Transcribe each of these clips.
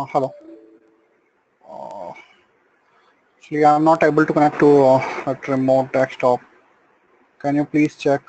Hello. Uh, Actually, I'm not able to connect to that remote desktop. Can you please check?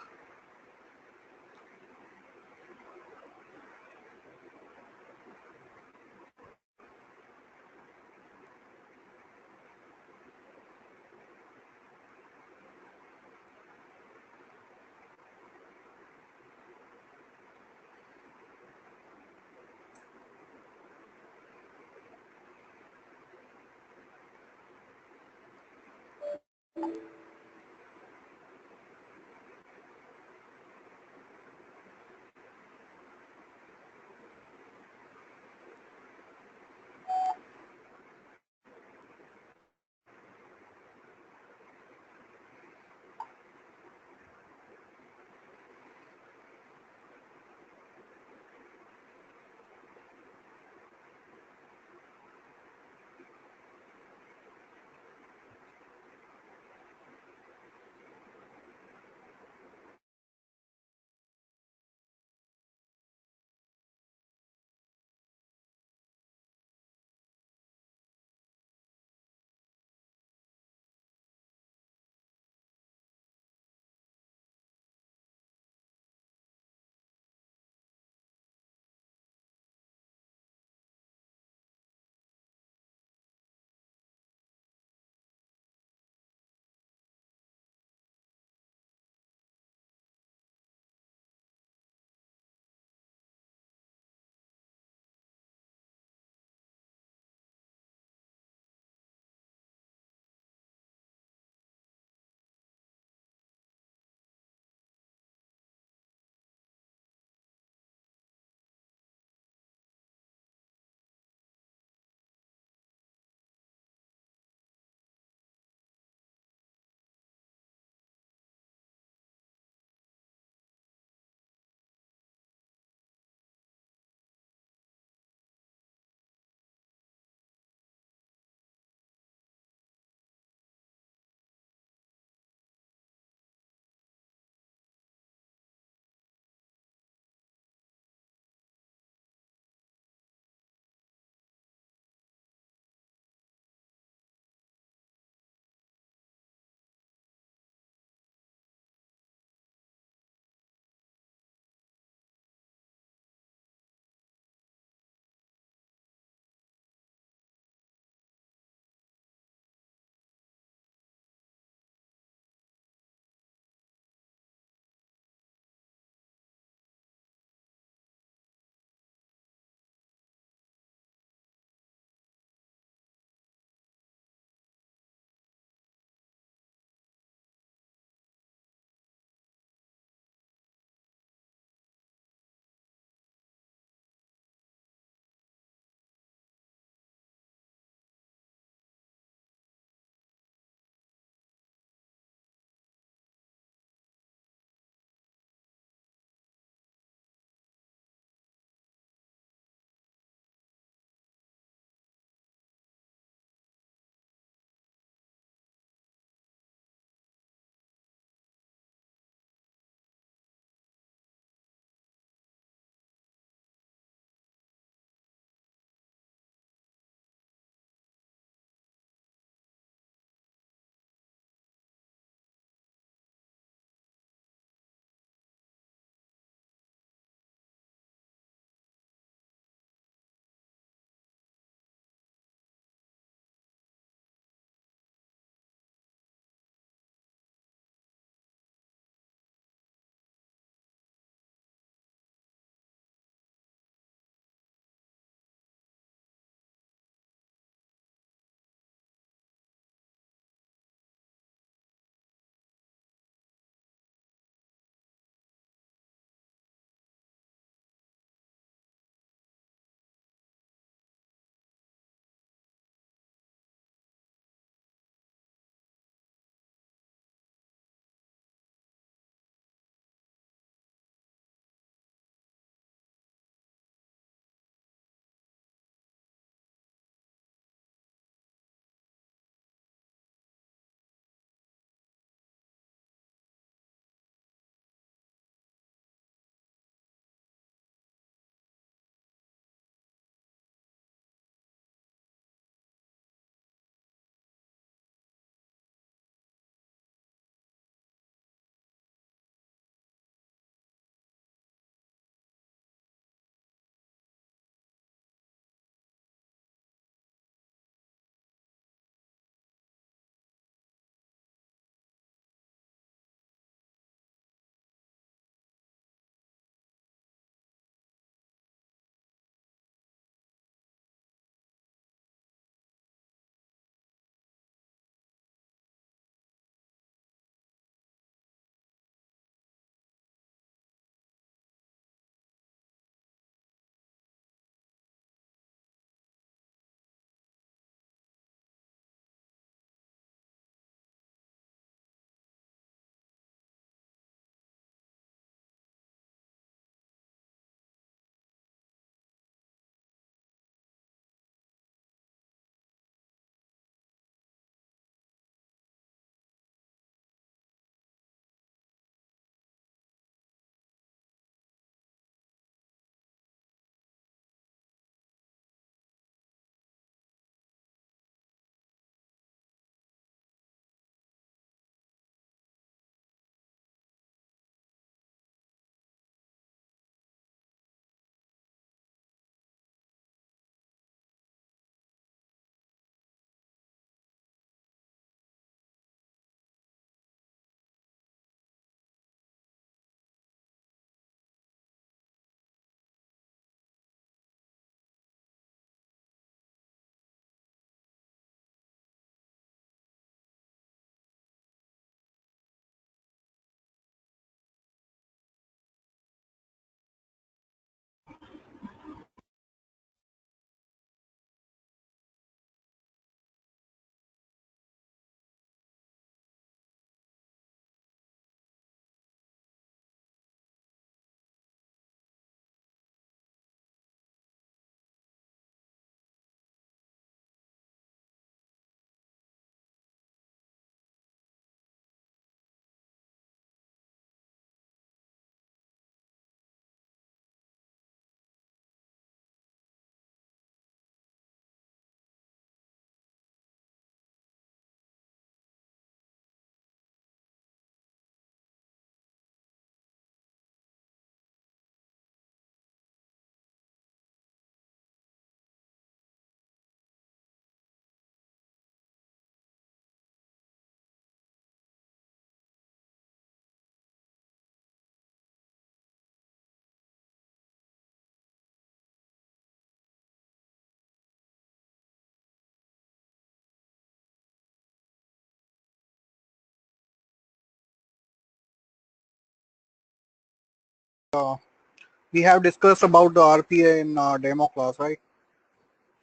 we have discussed about the RPA in demo class, right?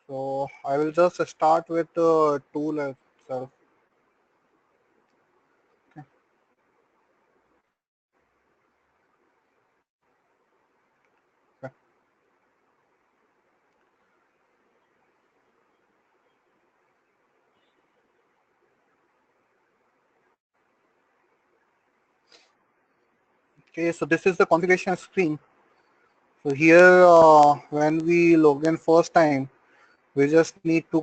So I will just start with the tool itself. Okay. Okay. Okay, so this is the configuration screen. So here, when we log in first time, we just need to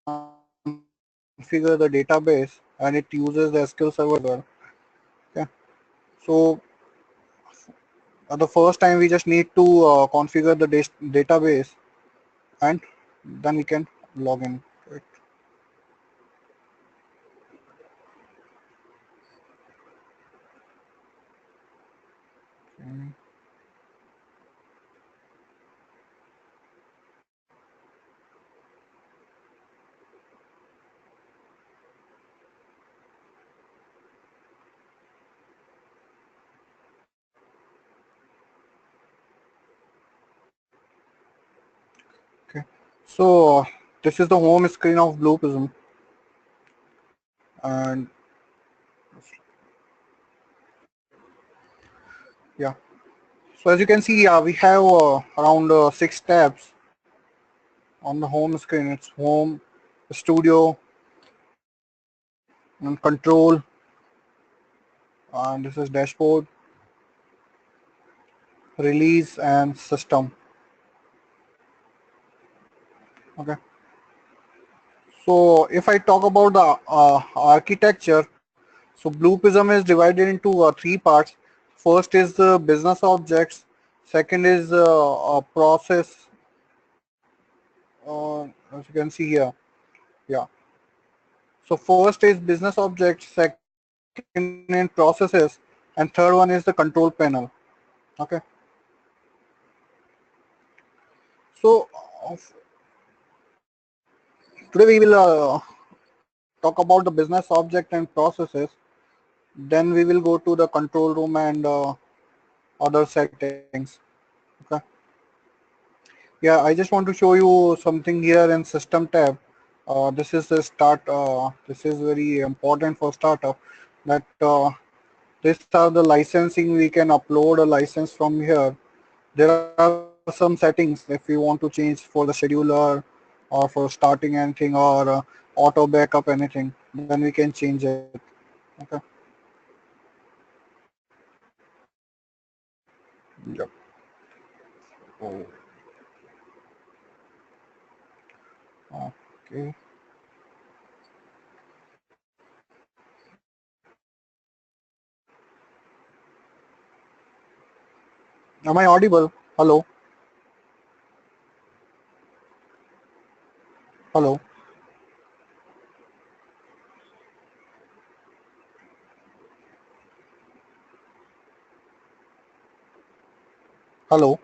configure the database, and it uses the SQL Server as well. Okay. So the first time we just need to configure the database, and then we can log in to it. Okay. Okay. So this is the home screen of Blue Prism, and yeah. So as you can see, we have around 6 tabs on the home screen. It's home, studio, and control, and this is dashboard, release, and system. Okay. So if I talk about the architecture, so Blue Prism is divided into 3 parts. First is the business objects. Second is a process. As you can see here, yeah. So first is business objects. Second in processes, and third one is the control panel. Okay. So today we will talk about the business object and processes. Then we will go to the control room and other settings. Okay. Yeah, I just want to show you something here in system tab. This is the start. This is very important for startup. That these are the licensing. We can upload a license from here. There are some settings if we want to change for the scheduler or for starting anything or auto backup anything. Then we can change it. Okay. Yep. Oh, okay. Am I audible? Hello. Hello. Hello.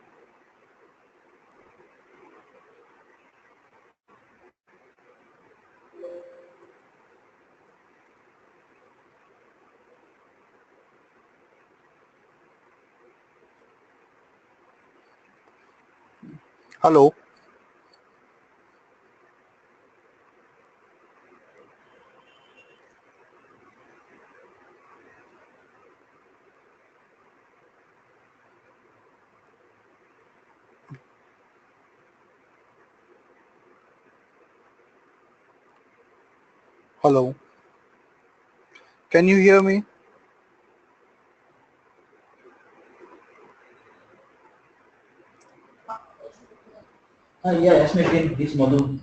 Hello. Hello. Can you hear me? Yeah, yes, again, this module.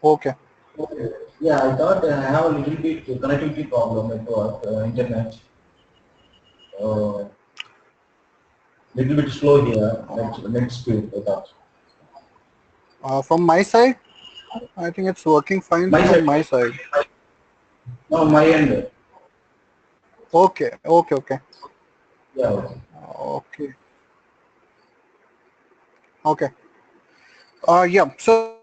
Okay. Okay. Yeah, I thought I have a little bit connectivity problem at work, internet. Little bit slow here. Net speed. I thought. From my side, I think it's working fine My from side. my side. No, my end. Okay. Okay. Okay. Yeah. Okay. Okay. Okay. Yeah. So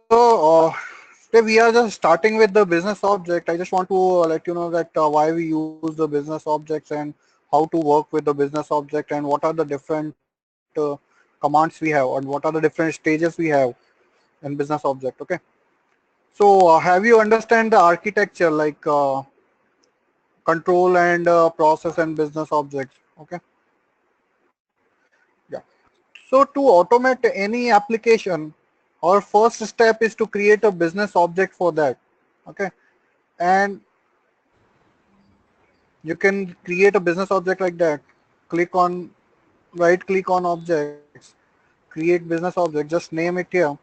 Okay, we are just starting with the business object. I just want to let you know that why we use the business objects and how to work with the business object and what are the different commands we have and what are the different stages we have in business object. Okay. So have you understand the architecture like control and process and business objects? Okay. Yeah. So to automate any application, our first step is to create a business object for that. Okay. And you can create a business object like that. Click on, right click on objects, create business object, just name it here.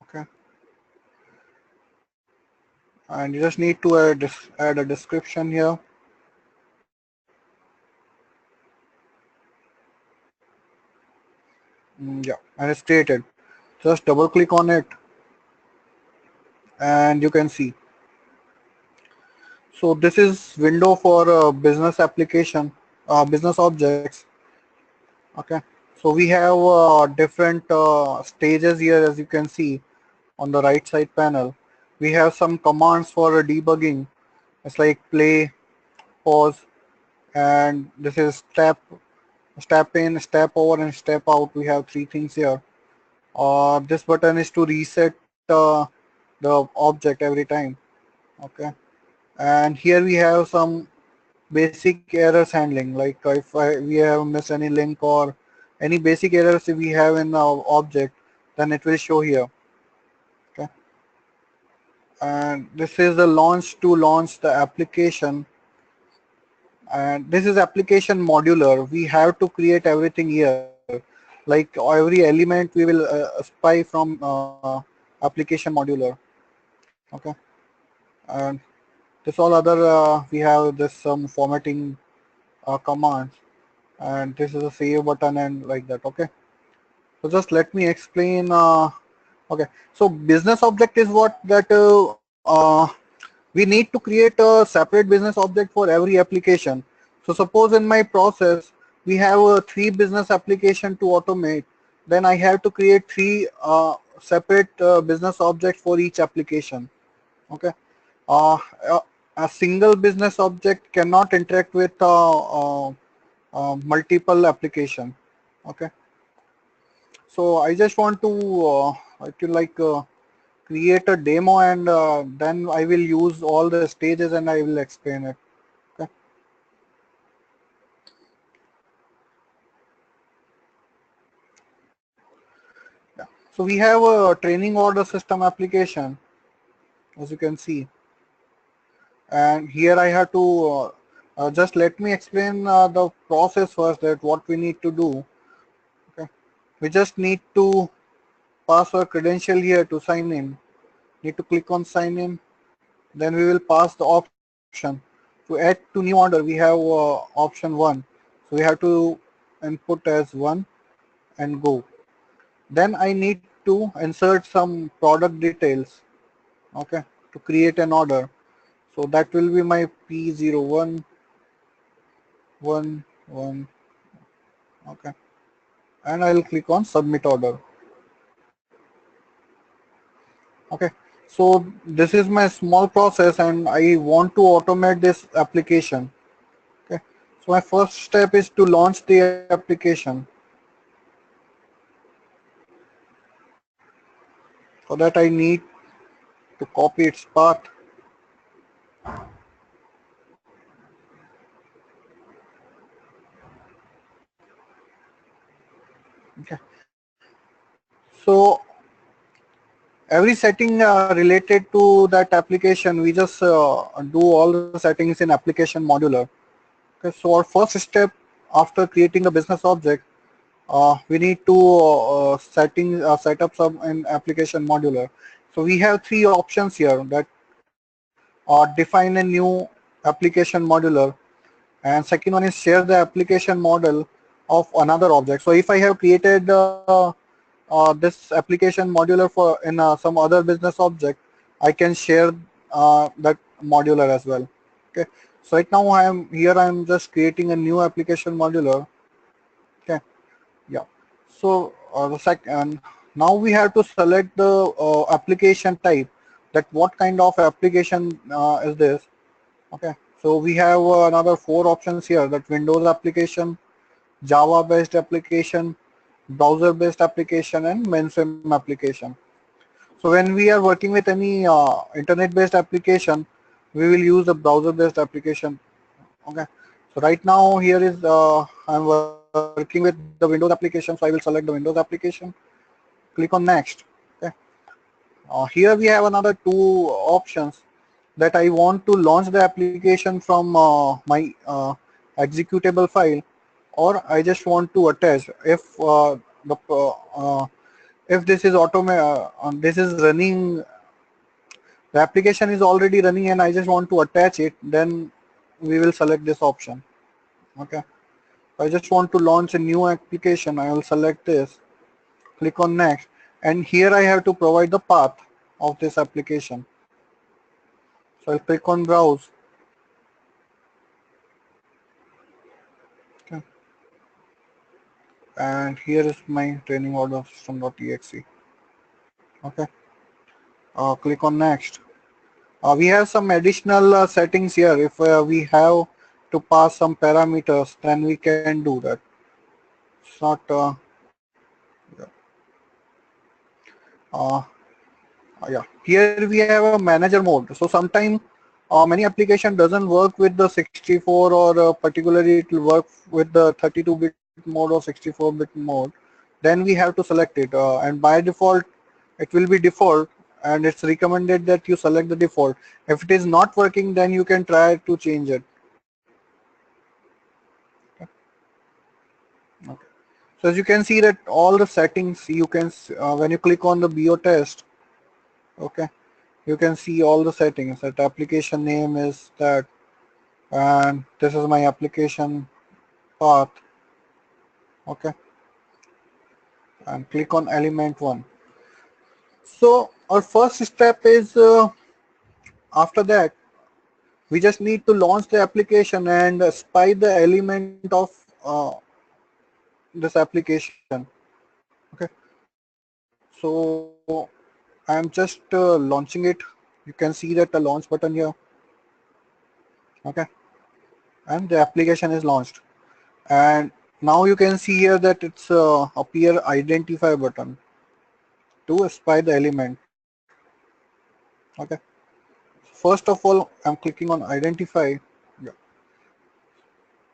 Okay. And you just need to add a description here. Yeah, and it's created. Just double click on it and you can see. So this is window for business application, business objects. Okay. So we have different stages here as you can see on the right side panel. We have some commands for debugging. It's like play, pause, and this is step in, step over, and step out. We have three things here. This button is to reset the object every time. Okay. And here we have some basic errors handling, like if we have missed any link or any basic errors we have in our object, then it will show here. Okay. And this is the launch to launch the application. And this is application modular. We have to create everything here. Like every element we will spy from application modular. Okay. And this all other we have this some formatting commands, and this is a save button and like that. Okay. So just let me explain. Okay. So business object is what that we need to create a separate business object for every application. So suppose in my process we have three business application to automate, then I have to create three separate business objects for each application. Okay. Uh, a a single business object cannot interact with multiple application. Okay. So I just want to like create a demo and then I will use all the stages and I will explain it. Okay. Yeah. So we have a training order system application, as you can see, and here I have to just let me explain the process first, that what we need to do. Okay. We just need to pass our credential here to sign in. Need to click on sign in. Then we will pass the option. To add to new order, we have option 1. So we have to input as 1 and go. Then I need to insert some product details, okay, to create an order. So that will be my P0111, okay, and I'll click on submit order. Okay, so this is my small process and I want to automate this application. Okay, so my first step is to launch the application. For that I need to copy its path. Okay, so every setting related to that application, we just do all the settings in application modular. Okay, so our first step after creating a business object, we need to set up some in application modular. So we have three options here, that define a new application modular, and second one is share the application model of another object. So if I have created this application modular for in some other business object, I can share that modular as well. Okay. So right now I'm just creating a new application modular. Okay, yeah. So the second, now we have to select the application type, that what kind of application is this. Okay, so we have another 4 options here, that Windows application, Java based application, browser based application, and mainframe application. So when we are working with any internet based application, we will use the browser based application. Okay, so right now here is I'm working with the Windows application, so I will select the Windows application, click on next. Okay, here we have another 2 options, that I want to launch the application from my executable file, or I just want to attach. The if this is this is running, the application is already running, and I just want to attach it, then we will select this option. Okay, I just want to launch a new application, I will select this, click on next, and here I have to provide the path of this application. So I'll click on browse. Okay, and here is my training order system.exe. Okay, click on next. We have some additional settings here. If we have to pass some parameters, then we can do that. It's not uh, yeah. Here we have a manager mode. So sometimes many application doesn't work with the 64, or particularly it will work with the 32-bit mode or 64-bit mode. Then we have to select it, and by default it will be default, and it's recommended that you select the default. If it is not working, then you can try to change it. Okay. So as you can see that all the settings you can when you click on the BO test, okay, you can see all the settings. That application name is that, and this is my application path. Okay, and click on element 1. So our first step is after that we just need to launch the application and spy the element of this application. Okay, so I'm just launching it. You can see that the launch button here. Okay, and the application is launched, and now you can see here that it's appear identify button to spy the element. Okay, first of all I'm clicking on identify. Yeah.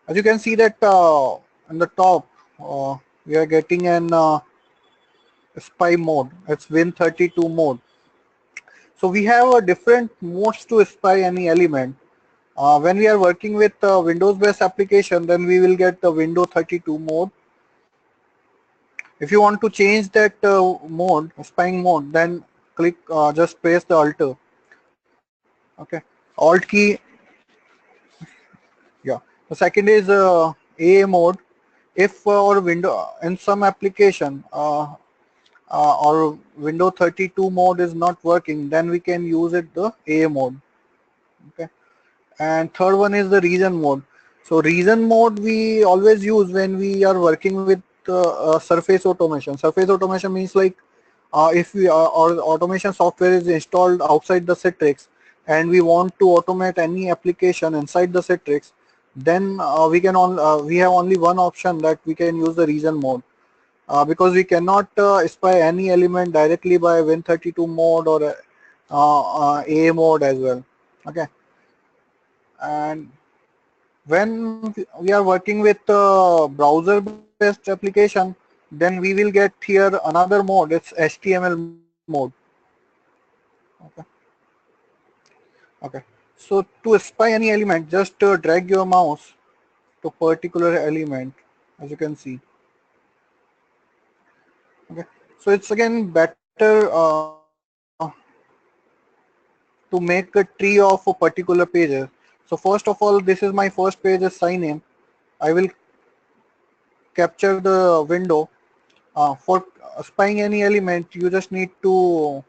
As you can see that on the top we are getting an spy mode. It's Win32 mode. So we have different modes to spy any element. When we are working with Windows based application, then we will get the Windows 32 mode. If you want to change that mode, spying mode, then click, just press the Alt. Okay, Alt key. Yeah. The second is AA mode. If our window in some application or Windows 32 mode is not working, then we can use it the AA mode. Okay. And third one is the region mode. So region mode we always use when we are working with surface automation. Surface automation means like if we our automation software is installed outside the Citrix, and we want to automate any application inside the Citrix, then we have only one option, that we can use the region mode, because we cannot spy any element directly by Win32 mode or AA mode as well. Okay, and when we are working with browser based application, then we will get here another mode, it's HTML mode. Okay, okay. So to spy any element, just drag your mouse to particular element, as you can see. Okay, so it's again better to make a tree of a particular pages. So first of all, this is my first page is sign in. I will capture the window. For spying any element, you just need to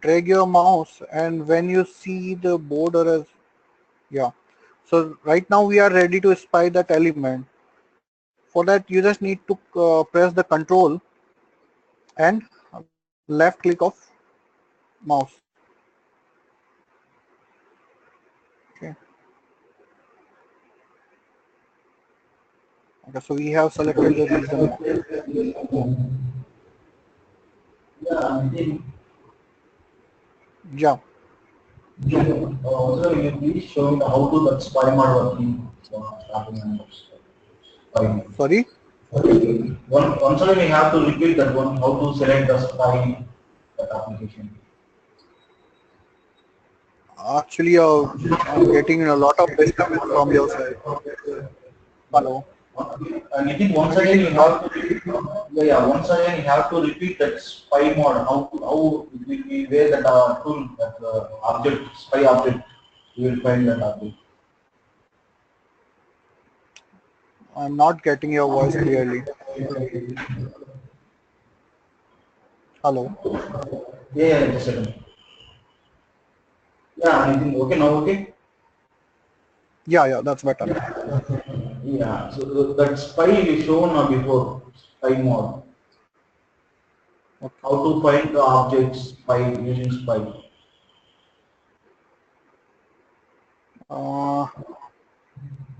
drag your mouse, and when you see the border as, yeah. So right now we are ready to spy that element. For that you just need to press the control and left click of mouse. Okay. Okay, so we have selected the reason mode. Yeah, I think. Yeah. So you please show me how to that spy mod working starting and spy. Sorry. Once again we have to repeat that one, how to select the spy that application. Actually, I'm getting a lot of disturbance from your side. Hello. And I think once I'm again getting you a lot. have to once again you have to repeat that spy mod, how it will be where that tool, that object, spy object, you will find that object. I'm not getting your voice clearly. Hello. Just a second. Yeah, I think okay now, okay. Yeah, yeah, that's better. Yeah, so that spy is shown before, spy mod. Okay. How to find the objects by using spy. Uh,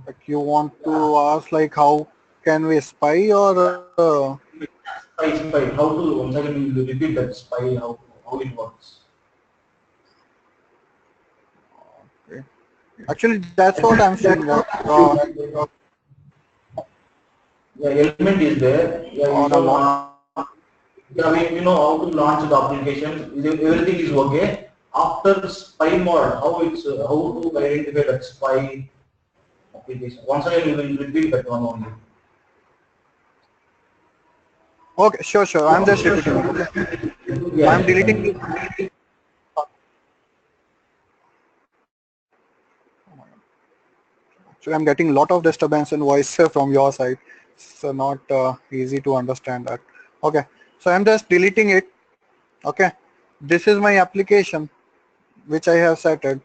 like you want to ask like how can we spy or Spy. How to, once again we will repeat that spy, how it works. okay. Actually that's what I'm saying that Yeah, element is there. Yeah, you on a show. lot. Yeah, we know how to launch the application. Everything is okay. After spy mode, how to identify that spy application. Once again, we will repeat that one only. Okay, sure, sure. I'm just repeating it. Okay. I'm Yeah. deleting. Actually, I'm getting a lot of disturbance in voice from your side. So not easy to understand that. Okay. So I'm just deleting it. Okay. This is my application which I have set it.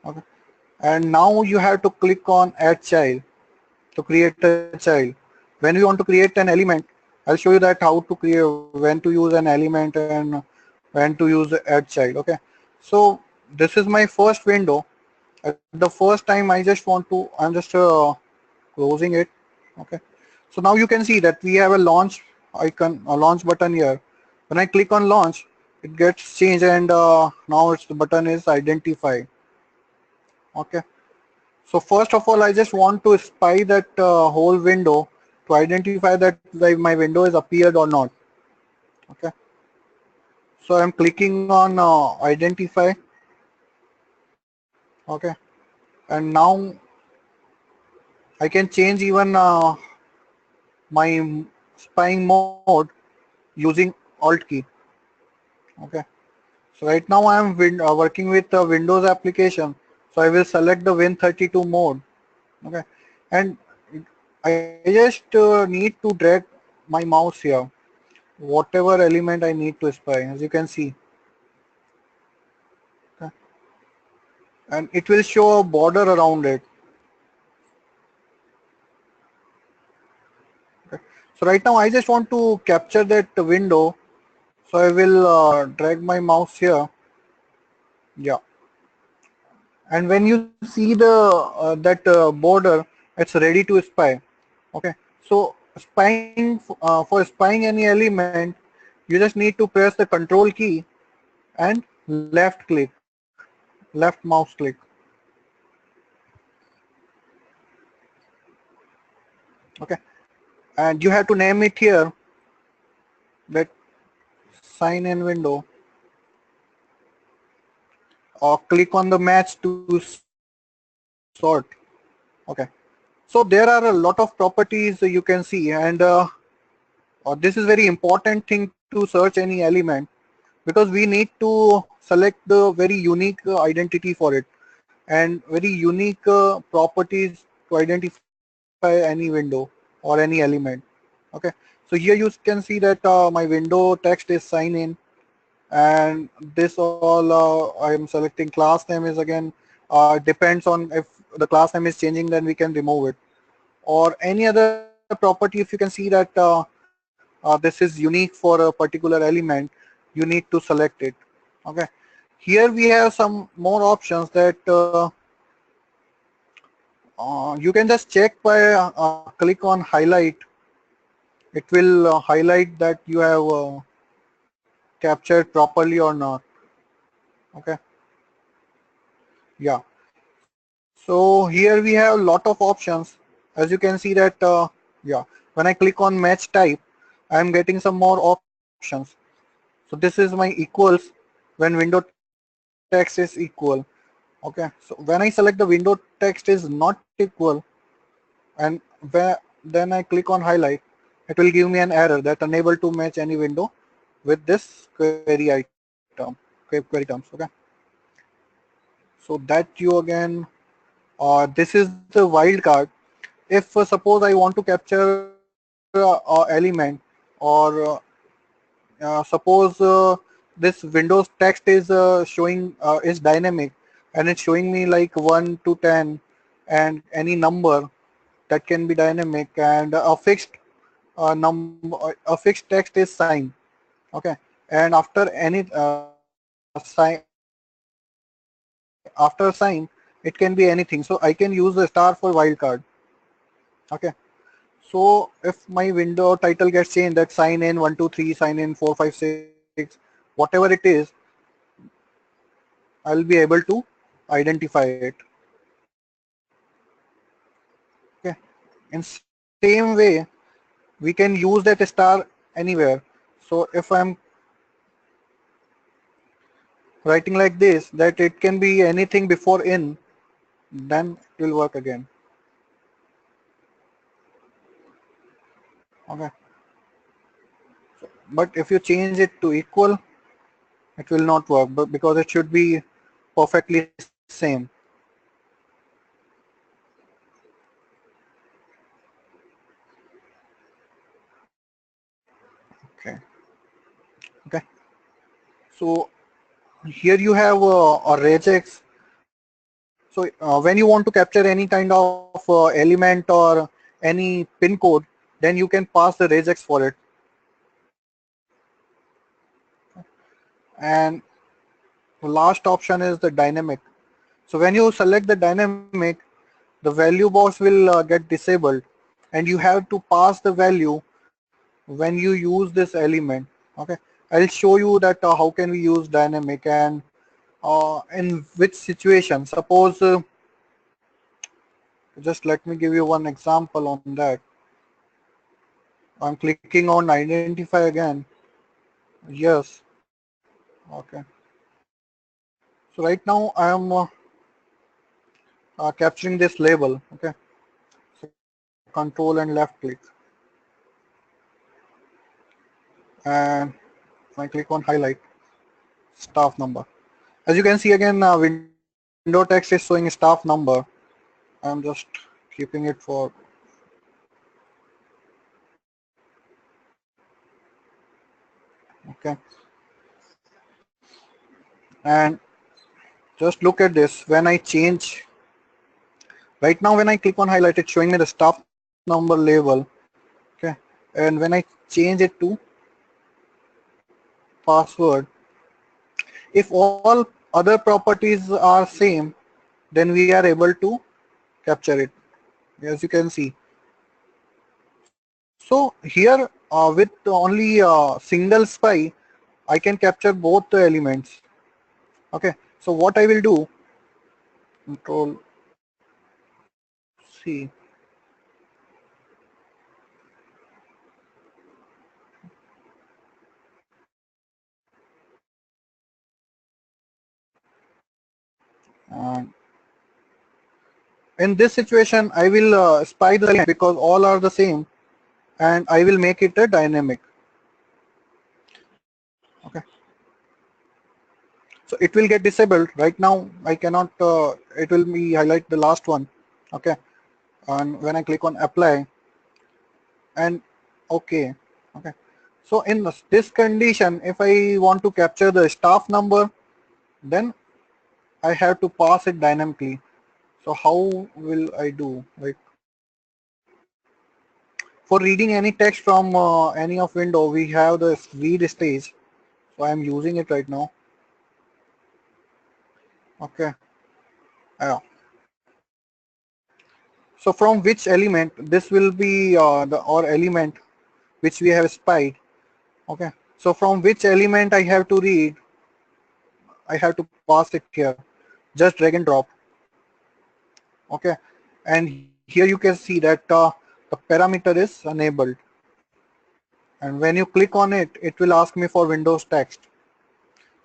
Okay. And now you have to click on add child to create a child. When we want to create an element, I'll show you that how to create, when to use an element and when to use add child. Okay. So this is my first window. At the first time I just want to, I'm just closing it. Okay. So now you can see that we have a launch icon, a launch button here. When I click on launch, it gets changed and now it's the button is identify. Okay. So first of all, I just want to spy that whole window to identify that like my window is appeared or not. Okay. So I'm clicking on identify. Okay. And now I can change even my spying mode using Alt key. Okay. So right now I am working with the Windows application. So I will select the Win32 mode. Okay. And I just need to drag my mouse here. Whatever element I need to spy, as you can see. Okay. And it will show a border around it. Okay. So right now I just want to capture that window. So I will drag my mouse here. Yeah. And when you see the that border, it's ready to spy. Okay. So spying for spying any element, you just need to press the control key and left mouse click. Okay. And you have to name it here, that sign in window, or click on the match to sort. Okay. So there are a lot of properties you can see, and this is very important thing to search any element, because we need to select the very unique identity for it and very unique properties to identify any window or any element. Okay. So here you can see that my window text is sign in, and this all I am selecting class name is again depends on if the class name is changing, then we can remove it. Or any other property, if you can see that this is unique for a particular element, you need to select it. Okay. Here we have some more options that you can just check by click on highlight. It will highlight that you have captured properly or not. Okay. Yeah. So here we have a lot of options. As you can see that, yeah, when I click on match type, I am getting some more options. So this is my equals when window text is equal. Okay. So when I select the window text is not equal, and then I click on highlight, it will give me an error that unable to match any window with this query item, query terms. Okay. So that you again, this is the wildcard. If suppose I want to capture element, or suppose this Windows text is showing is dynamic, and it's showing me like 1 to 10 and any number that can be dynamic, and a fixed a fixed text is sign. Okay. And after any after sign, it can be anything, so I can use the star for wildcard. Okay. So if my window title gets changed, that sign in 123, sign in 456, whatever it is, I'll be able to identify it. Okay. In same way, we can use that star anywhere. So if I'm writing like this, that it can be anything before in, then it will work again. Okay. But if you change it to equal, it will not work, but because it should be perfectly same. Okay. Okay. So here you have a regex. So when you want to capture any kind of element or any pin code, then you can pass the regex for it. And the last option is the dynamic. So when you select the dynamic, the value box will get disabled, and you have to pass the value when you use this element. Okay. I'll show you that how can we use dynamic, and in which situation. Suppose just let me give you one example on that. I'm clicking on identify again. Yes. Okay. So right now I am capturing this label. Okay. So control and left click, and I click on highlight staff number. As you can see again, window text is showing staff number. I'm just keeping it for okay. And just look at this. When I change, right now when I click on highlight, it's showing me the staff number label. Okay. And when I change it to password, if all other properties are same, then we are able to capture it, as you can see. So here with only single spy, I can capture both the elements. Okay. So what I will do, control C, and in this situation I will spy the element because all are the same, and I will make it a dynamic. Okay. So it will get disabled. Right now I cannot, it will be highlight the last one. Okay. And when I click on apply, and okay. Okay. So in this condition, if I want to capture the staff number, then I have to pass it dynamically. So how will I do? Like for reading any text from any of window, we have the read stage. So I'm using it right now. Okay. Yeah. So from which element, this will be the or element which we have spied. Okay. So from which element I have to read, I have to pass it here. Just drag and drop. Okay. And here you can see that the parameter is enabled. And when you click on it, it will ask me for Windows text.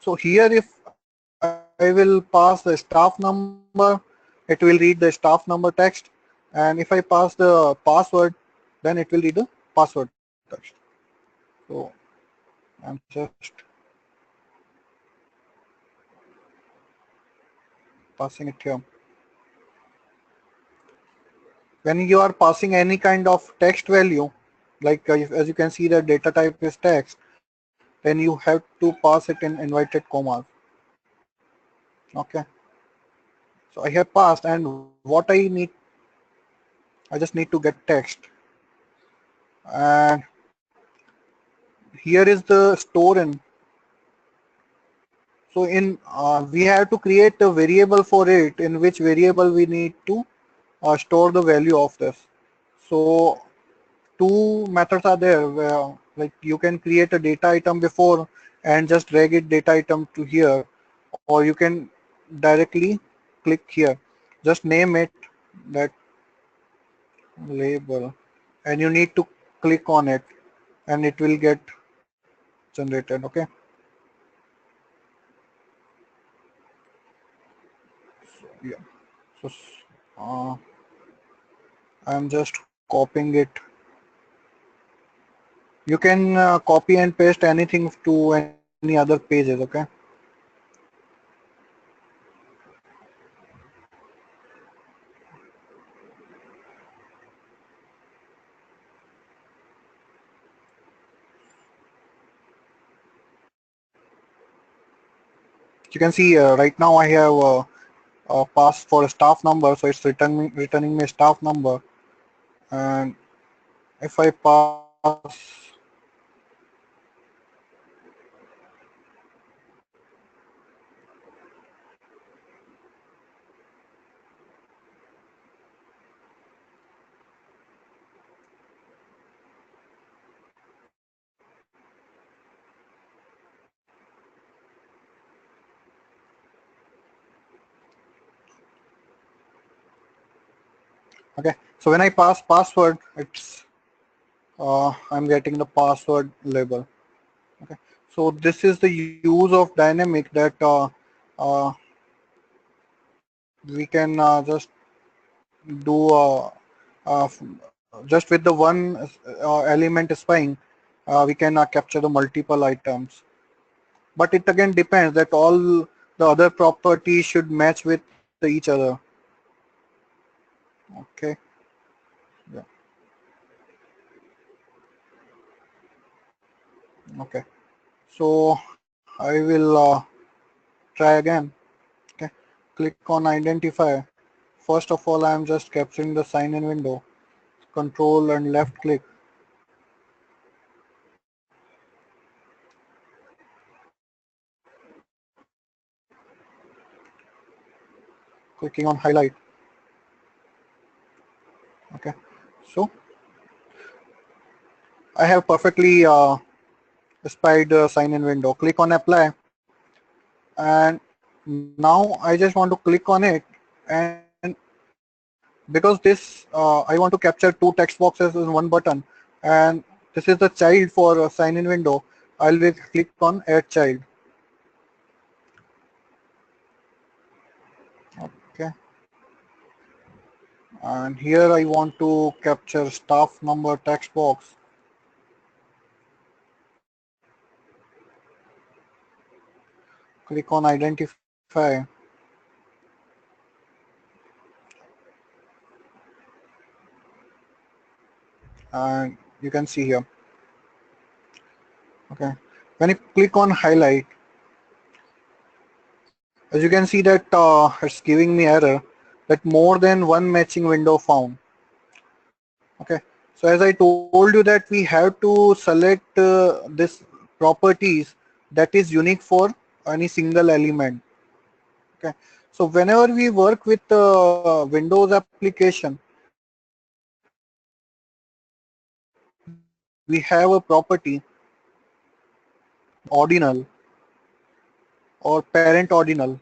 So here if I will pass the staff number, it will read the staff number text. And if I pass the password, then it will read the password text. So I'm just passing it here. When you are passing any kind of text value, like as you can see the data type is text, then you have to pass it in inverted commas. Okay. So I have passed, and what I need, I just need to get text. And here is the store in. So in we have to create a variable for it, in which variable we need to store the value of this. So two methods are there where like you can create a data item before and just drag it data item to here, or you can directly click here. Just name it that label, and you need to click on it, and it will get generated. Okay. Yeah. So uh, I'm just copying it. You can copy and paste anything to any other pages. Okay. You can see right now I have passed for a staff number, so it's returning me a staff number. And if I pass, okay. So when I pass password, it's I'm getting the password label. Okay. So this is the use of dynamic that uh, we can just do just with the one element spying, we can capture the multiple items. But it again depends that all the other properties should match with each other. Okay. Yeah. Okay. So I will try again. Okay. Click on identify. First of all, I am just capturing the sign in window. Control and left click. Clicking on highlight. Okay. So I have perfectly spied the sign in window. Click on apply. And now I just want to click on it, and because this I want to capture two text boxes in one button, and this is the child for sign in window. I will click on add child. Okay. And here I want to capture staff number text box. Click on identify. And you can see here. Okay. When you click on highlight, as you can see that it's giving me error that more than one matching window found. Okay, so as I told you that we have to select this properties that is unique for any single element. Okay, so whenever we work with Windows application, we have a property ordinal or parent ordinal.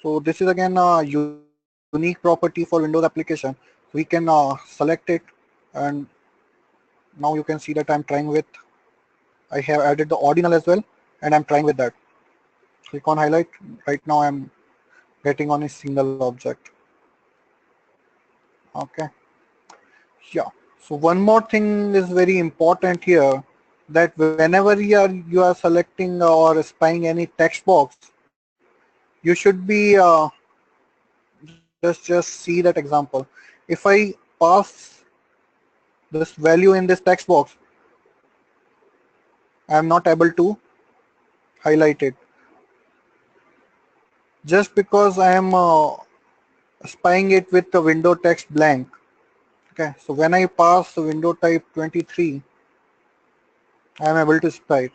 So this is again a unique property for Windows application. We can select it, and now you can see that I'm trying with, I have added the ordinal as well, and I'm trying with that. Click on highlight. Right now I'm getting on a single object. Okay. Yeah. So one more thing is very important here, that whenever you are selecting or spying any text box, you should be just see that example. If I pass this value in this text box, I am not able to highlight it just because I am spying it with the window text blank. Okay, so when I pass the window type 23, I am able to spy it.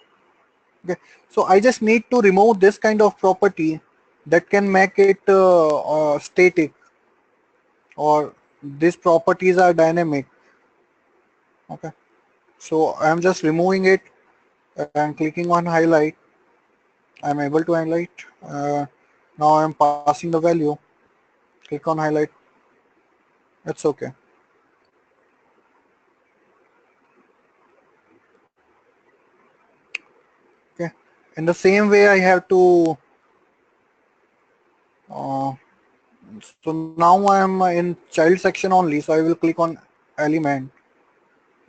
Okay, so I just need to remove this kind of property that can make it static, or these properties are dynamic. Okay, so I am just removing it and clicking on highlight. I am able to highlight. Now I am passing the value. Click on highlight. It's okay. Okay. In the same way, I have to. Uh, so now I am in child section only. So I will click on element.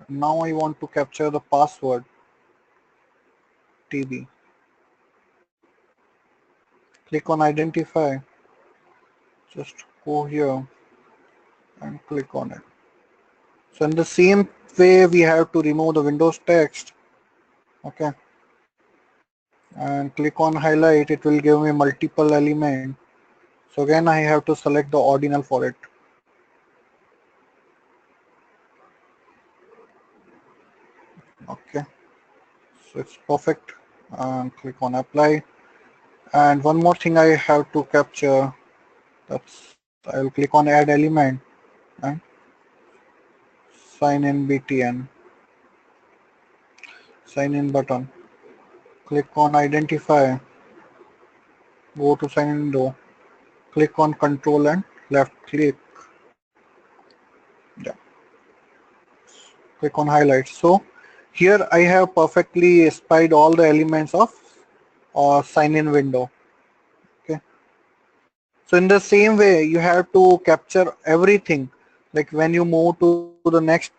Now I want to capture the password TB. Click on identify. Just go here and click on it. So in the same way, we have to remove the Windows text. Okay. And click on highlight. It will give me multiple element. So again, I have to select the ordinal for it. Okay. So it's perfect. And click on apply. And one more thing I have to capture. That's I will click on add element and sign in BTN. Sign in button. Click on identify. Go to sign in window. Click on control and left click. Yeah. Click on highlight. So here I have perfectly spied all the elements of sign in window. Okay. So in the same way, you have to capture everything. Like when you move to the next,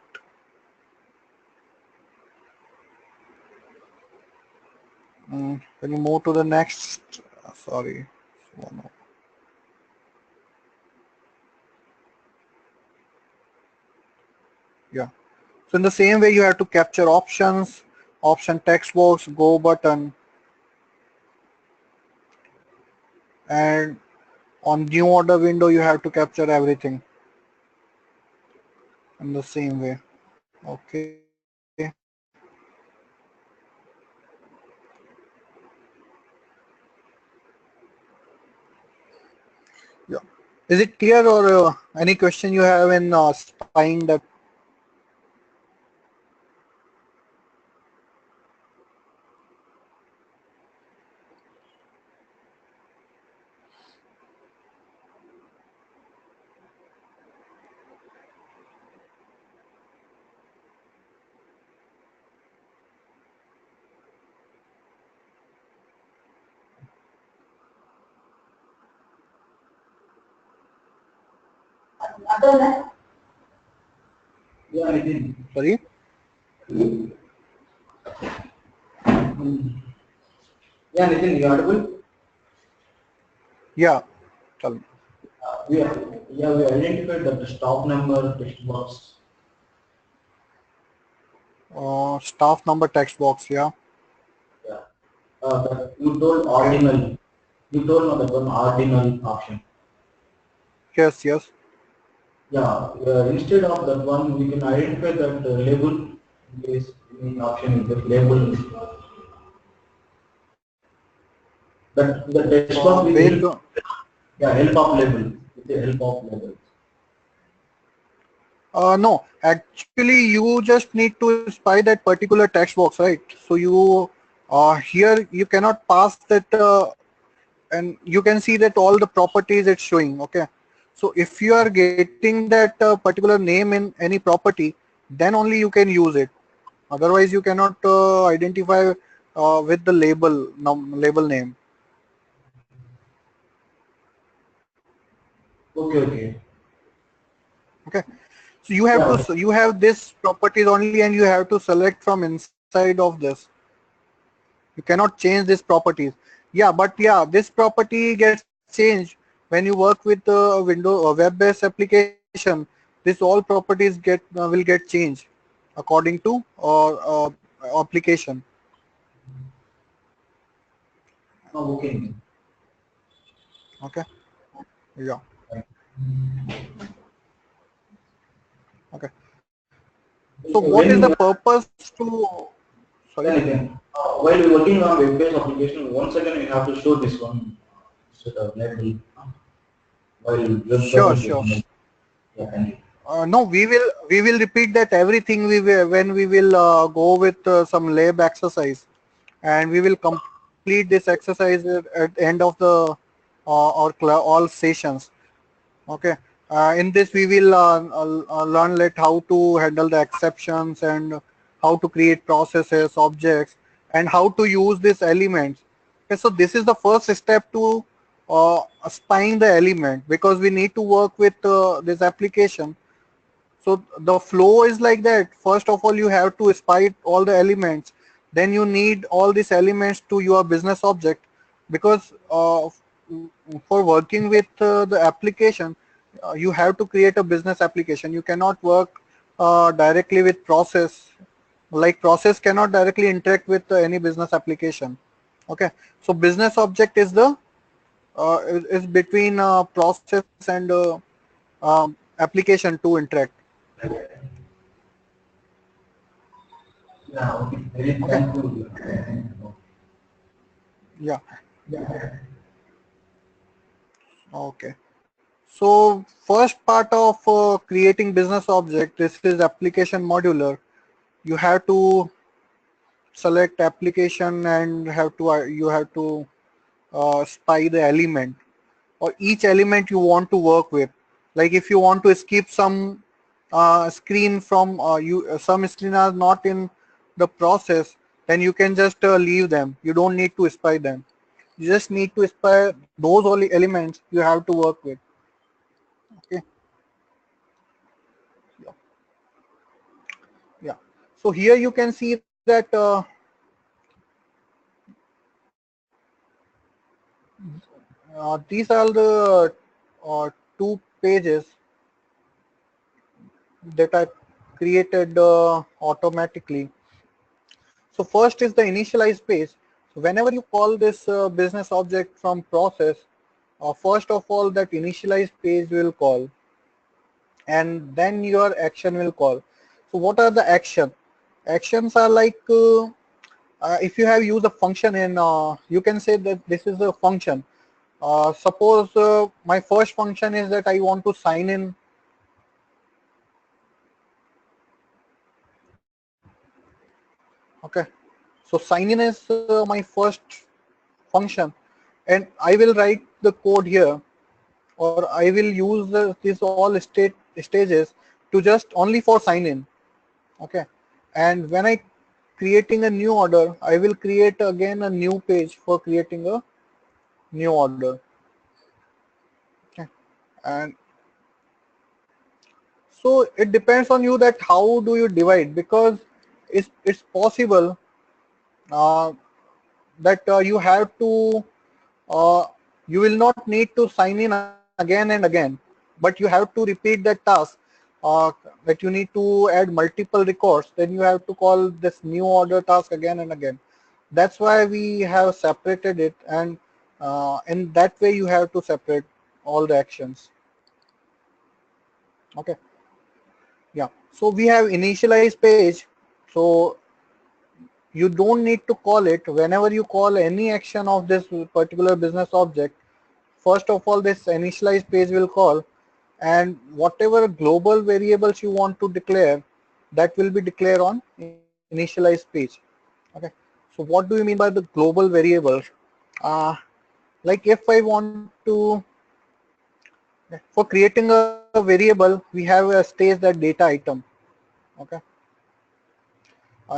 when you move to the next, sorry, yeah. So in the same way, you have to capture options, option text box, go button, and on new order window, you have to capture everything in the same way. Okay. Yeah. Is it clear, or any question you have in spying that? Yeah, I did. Sorry. Yeah, Nitin, you audible? Yeah. Tell me. We identified that the stop number text box. Staff number text box. Yeah. Yeah. But you told ordinal. You told no that one ordinal option. Yes, yes. Yeah, instead of that one, we can identify that label. In case any option is that label, that the text box will Wait. help. Yeah, help of label with the help of labels. No, actually, you just need to spy that particular text box, right? So you here you cannot pass that, and you can see that all the properties it's showing. Okay, so if you are getting that particular name in any property, then only you can use it. Otherwise, you cannot identify with the label name. Okay, okay. Okay, so you have Yeah, to you have this properties only, and you have to select from inside of this. You cannot change these properties. Yeah, but yeah, this property gets changed when you work with window web-based application. This all properties will get changed according to application. okay. Okay, yeah, Right. okay. So what Okay, is the when purpose to? Sorry. then again, while we're working on web-based application, once again we have to show this one set of label while web Sure, sure. application. Yeah, thank you. No, we will repeat that everything when we will go with some lab exercise, and we will complete this exercise at the end of the all sessions. Okay. In this, we will learn how to handle the exceptions and how to create processes, objects, and how to use these elements. Okay, so this is the first step to spying the element, because we need to work with this application. So the flow is like that. First of all, you have to spy all the elements. Then you need all these elements to your business object, because for working with the application, you have to create a business application. You cannot work directly with process. Like process cannot directly interact with any business application. Okay, so business object is the is between process and application to interact. Yeah, okay. Very Okay. thankful. Thank you. Yeah. Okay. So first part of creating business object, this is application modular. You have to select application and you have to spy the element or each element you want to work with. Like if you want to skip some screen from some screen are not in the process, then you can just leave them. You don't need to spy them. You just need to spy those only elements you have to work with. Okay. Yeah. Yeah. So here you can see that these are the two pages that are created automatically. So first is the initialize page. So whenever you call this business object from process, first of all that initialize page will call, and then your action will call. So what are the action? Actions are like if you have used a function in, you can say that this is a function. Suppose my first function is that I want to sign in. Okay, so sign in is my first function, and I will write the code here, or I will use these all stages to just only for sign in. Okay, and when I creating a new order, I will create again a new page for creating a new order. Okay, and so it depends on you that how do you divide, because it's possible uh, that you have to uh, you will not need to sign in again and again, but you have to repeat that task, that you need to add multiple records. Then you have to call this new order task again and again. That's why we have separated it, and in that way you have to separate all the actions. Okay. Yeah. So we have initialize page. So you don't need to call it. Whenever you call any action of this particular business object, first of all, this initialize page will call, and whatever global variables you want to declare, that will be declared on initialize page. Okay. So what do you mean by the global variables? Uh, like if I want to, for creating a variable, we have a stage that data item. Okay.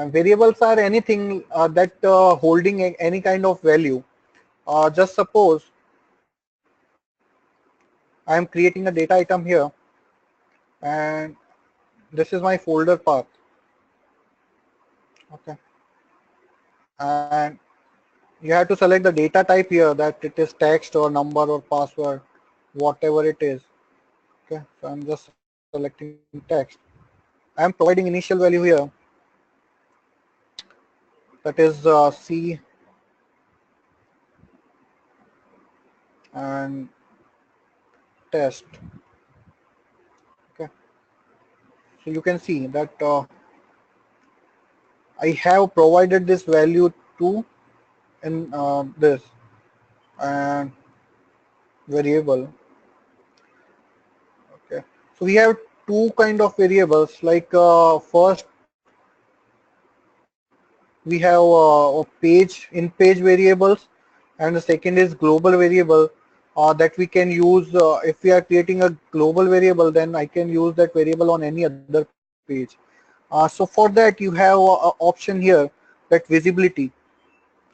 Variables are anything that holding any kind of value. Just suppose I am creating a data item here, and this is my folder path. Okay. And you have to select the data type here, that it is text or number or password, whatever it is. Okay. So I'm just selecting text. I'm providing initial value here, that is C and test. Okay. So you can see that I have provided this value to in this and variable. Okay. So we have two kind of variables. Like first we have a page in page variables, and the second is global variable that we can use if we are creating a global variable, then I can use that variable on any other page. So for that you have a option here, that visibility.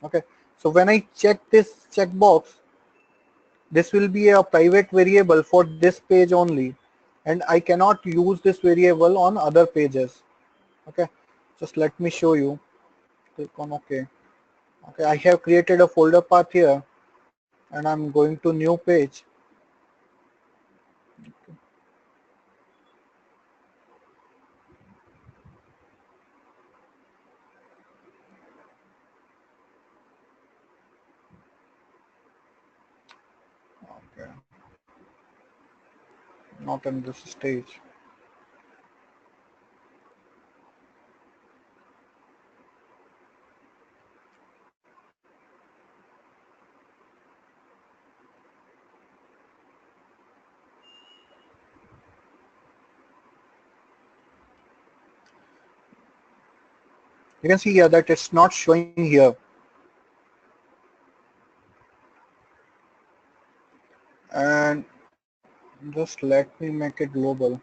Okay. So when I check this checkbox, this will be a private variable for this page only, and I cannot use this variable on other pages. Okay. Just let me show you. Click on OK. Okay, I have created a folder path here, and I'm going to new page. Okay, not in this stage. You can see here that it's not showing here. And just let me make it global.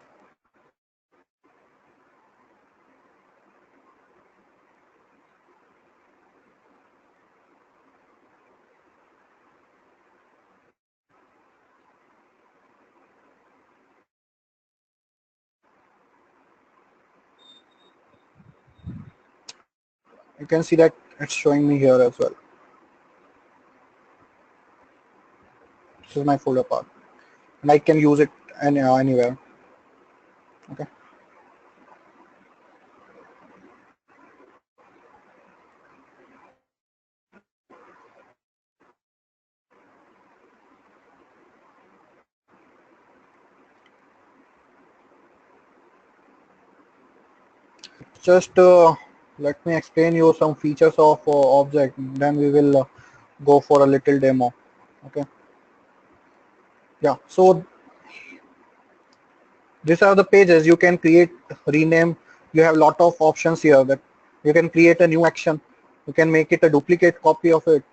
You can see that it's showing me here as well. This is my folder path, and I can use it anywhere. Okay. Just let me explain you some features of object. Then we will go for a little demo. Okay. Yeah. So these are the pages you can create, rename. You have a lot of options here, that you can create a new action. You can make it a duplicate copy of it,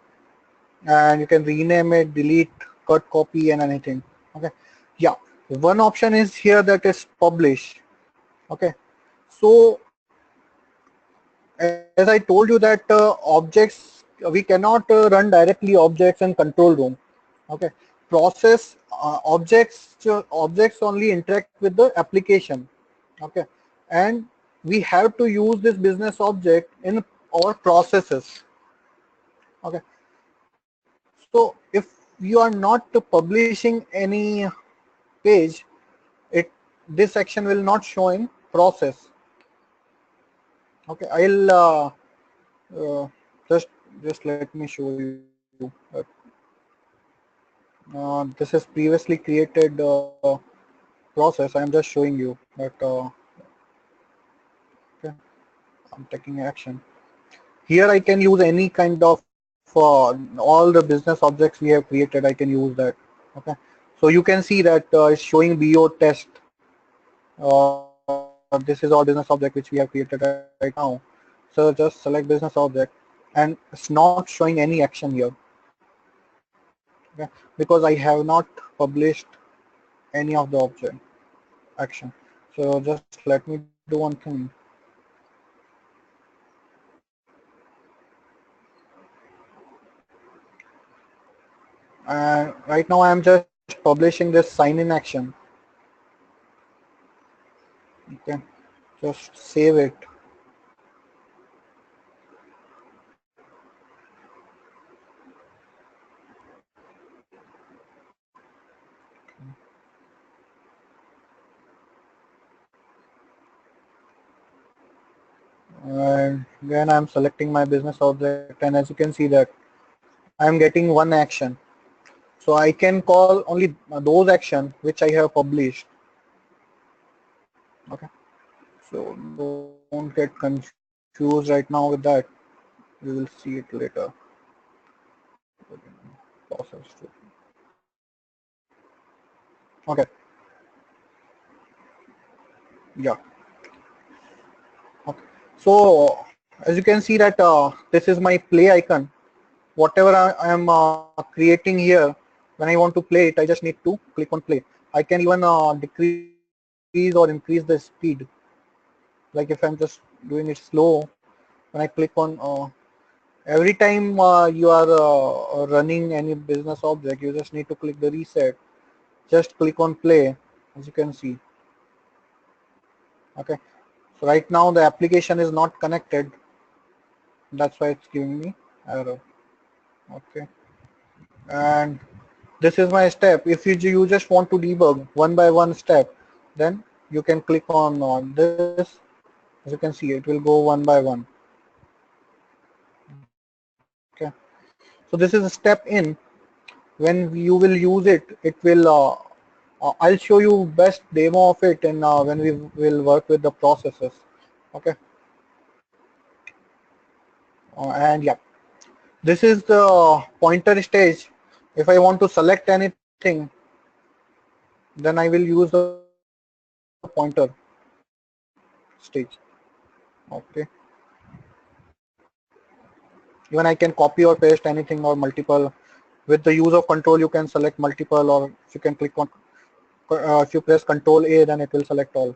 and you can rename it, delete, cut, copy, and anything. Okay. Yeah. One option is here, that is publish. Okay. So as I told you that objects, we cannot run directly objects in control room. Okay. Process objects only interact with the application. Okay. And we have to use this business object in our processes. Okay. So if you are not publishing any page, it this section will not show in process. Okay. I'll uh, just let me show you. This is previously created process. I am just showing you that okay, I'm taking action. Here I can use any kind of all the business objects we have created. I can use that. Okay, so you can see that it's showing BO test. This is all business object which we have created right now. So just select business object, and it's not showing any action here. Okay, because I have not published any of the object action. So just let me do one thing. And right now I am just publishing this sign in action. Okay, just save it. And then I'm selecting my business object, and as you can see that I'm getting one action. So I can call only those action which I have published. Okay, so don't get confused right now with that. We will see it later. Process to okay, yeah. Okay. So as you can see that this is my play icon. Whatever I am creating here, when I want to play it, I just need to click on play. I can even decrease or increase the speed. Like if I'm just doing it slow, when I click on every time you are running any business object, you just need to click the reset. Just click on play, as you can see. Okay. So right now the application is not connected. That's why it's giving me error. Okay. And this is my step. If you just want to debug one by one step, then you can click on this. As you can see, it will go one by one. Okay. So this is a step in. When you will use it, it will. I'll show you best demo of it, and when we will work with the processes. Okay. And yeah, this is the pointer stage. If I want to select anything, then I will use the pointer stage. Okay. Even I can copy or paste anything or multiple. With the use of control, you can select multiple, or you can click on, if you press control A, then it will select all.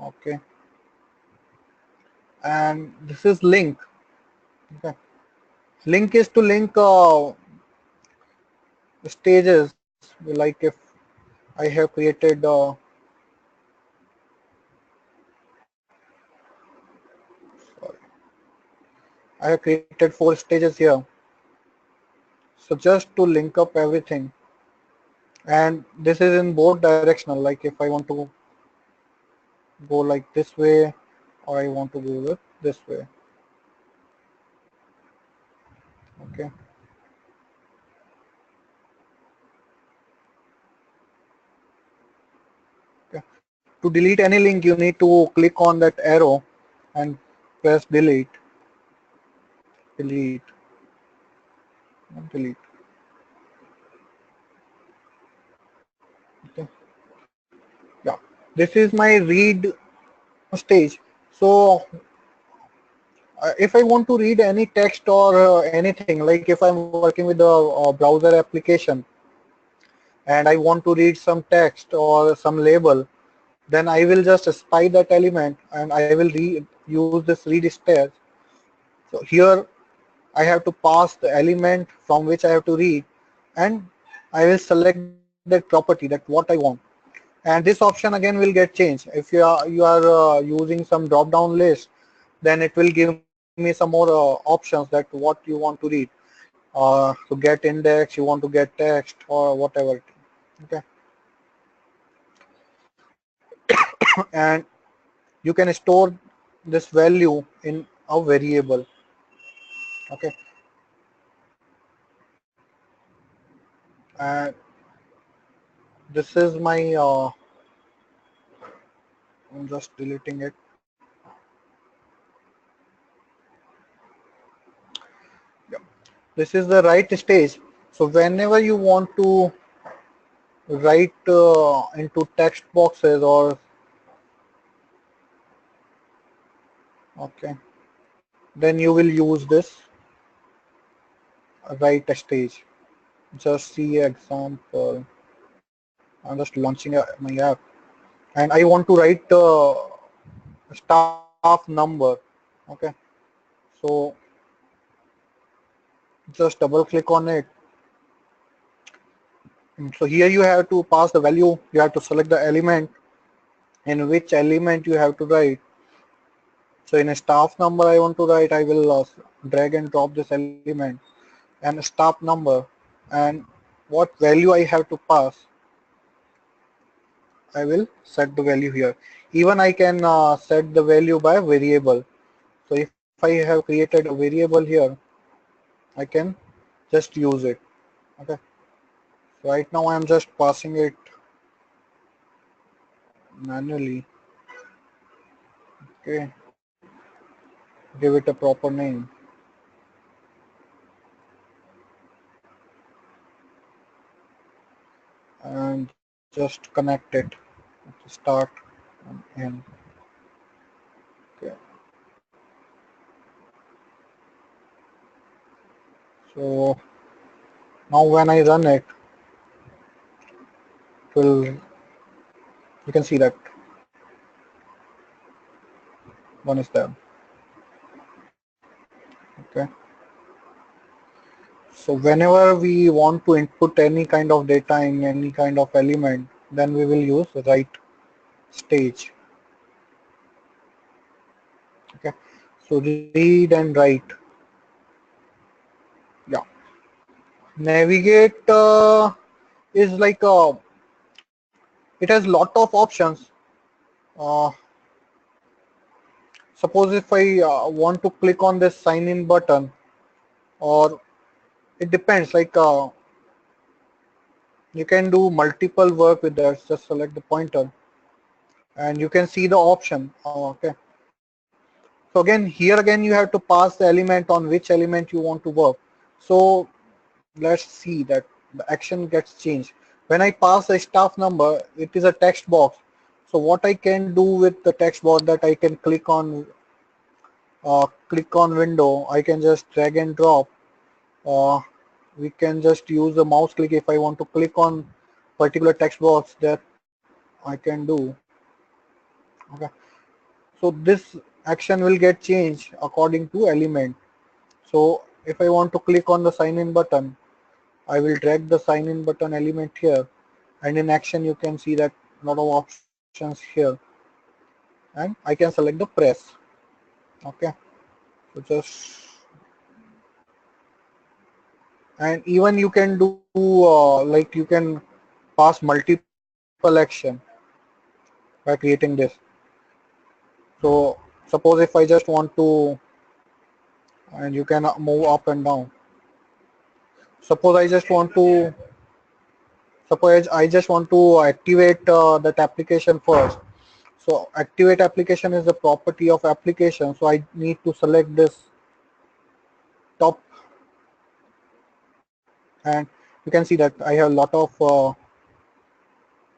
Okay. And this is link. Okay. Link is to link stages. Like if I have created, sorry, I have created 4 stages here. So just to link up everything. And this is in both directional. Like if I want to go like this way, or I want to go with this way. Okay. Okay. To delete any link, you need to click on that arrow and press delete, delete, and delete. Okay. Yeah. This is my read stage. So if I want to read any text or anything, like if I'm working with the browser application and I want to read some text or some label, then I will just spy that element and I will use this read stairs. So here I have to pass the element from which I have to read, and I will select that property, that what I want. And this option again will get changed. If you are using some drop down list, then it will give me some more options that what you want to read. To get index, you want to get text or whatever. Okay, and you can store this value in a variable. Okay, and this is my, I'm just deleting it. Yeah. This is the right stage. So whenever you want to write into text boxes or, okay, then you will use this write stage. Just see example. I'm just launching my app and I want to write staff number. Okay, so just double click on it. And so here you have to pass the value. You have to select the element in which element you have to write. So in a staff number I want to write, I will drag and drop this element and staff number, and what value I have to pass, I will set the value here. Even I can set the value by variable. So if I have created a variable here, I can just use it. Okay. Right now I am just passing it manually. Okay. Give it a proper name. And just connect it. Start and end. Okay. So now when I run it, will you can see that one is there. Okay. So whenever we want to input any kind of data in any kind of element, then we will use write stage. Okay. So read and write. Yeah. Navigate is like it has lot of options. Uh, Suppose if I want to click on this sign in button, or it depends, like you can do multiple work with that. Just select the pointer and you can see the option. Okay. So again, here again you have to pass the element on which element you want to work. So let's see that the action gets changed. When I pass a staff number, it is a text box. So what I can do with the text box, that I can click on window. I can just drag and drop. Uh, we can just use the mouse click if I want to click on particular text box, that I can do. Okay. So this action will get changed according to element. So if I want to click on the sign in button, I will drag the sign in button element here, and in action you can see that lot of options here, and I can select the press. Okay. So just, and even you can do like you can pass multiple action by creating this. So suppose if I just want to, and you can move up and down. Suppose I just want to, suppose I just want to activate that application first. So activate application is the property of application. So I need to select this top, and you can see that I have a lot of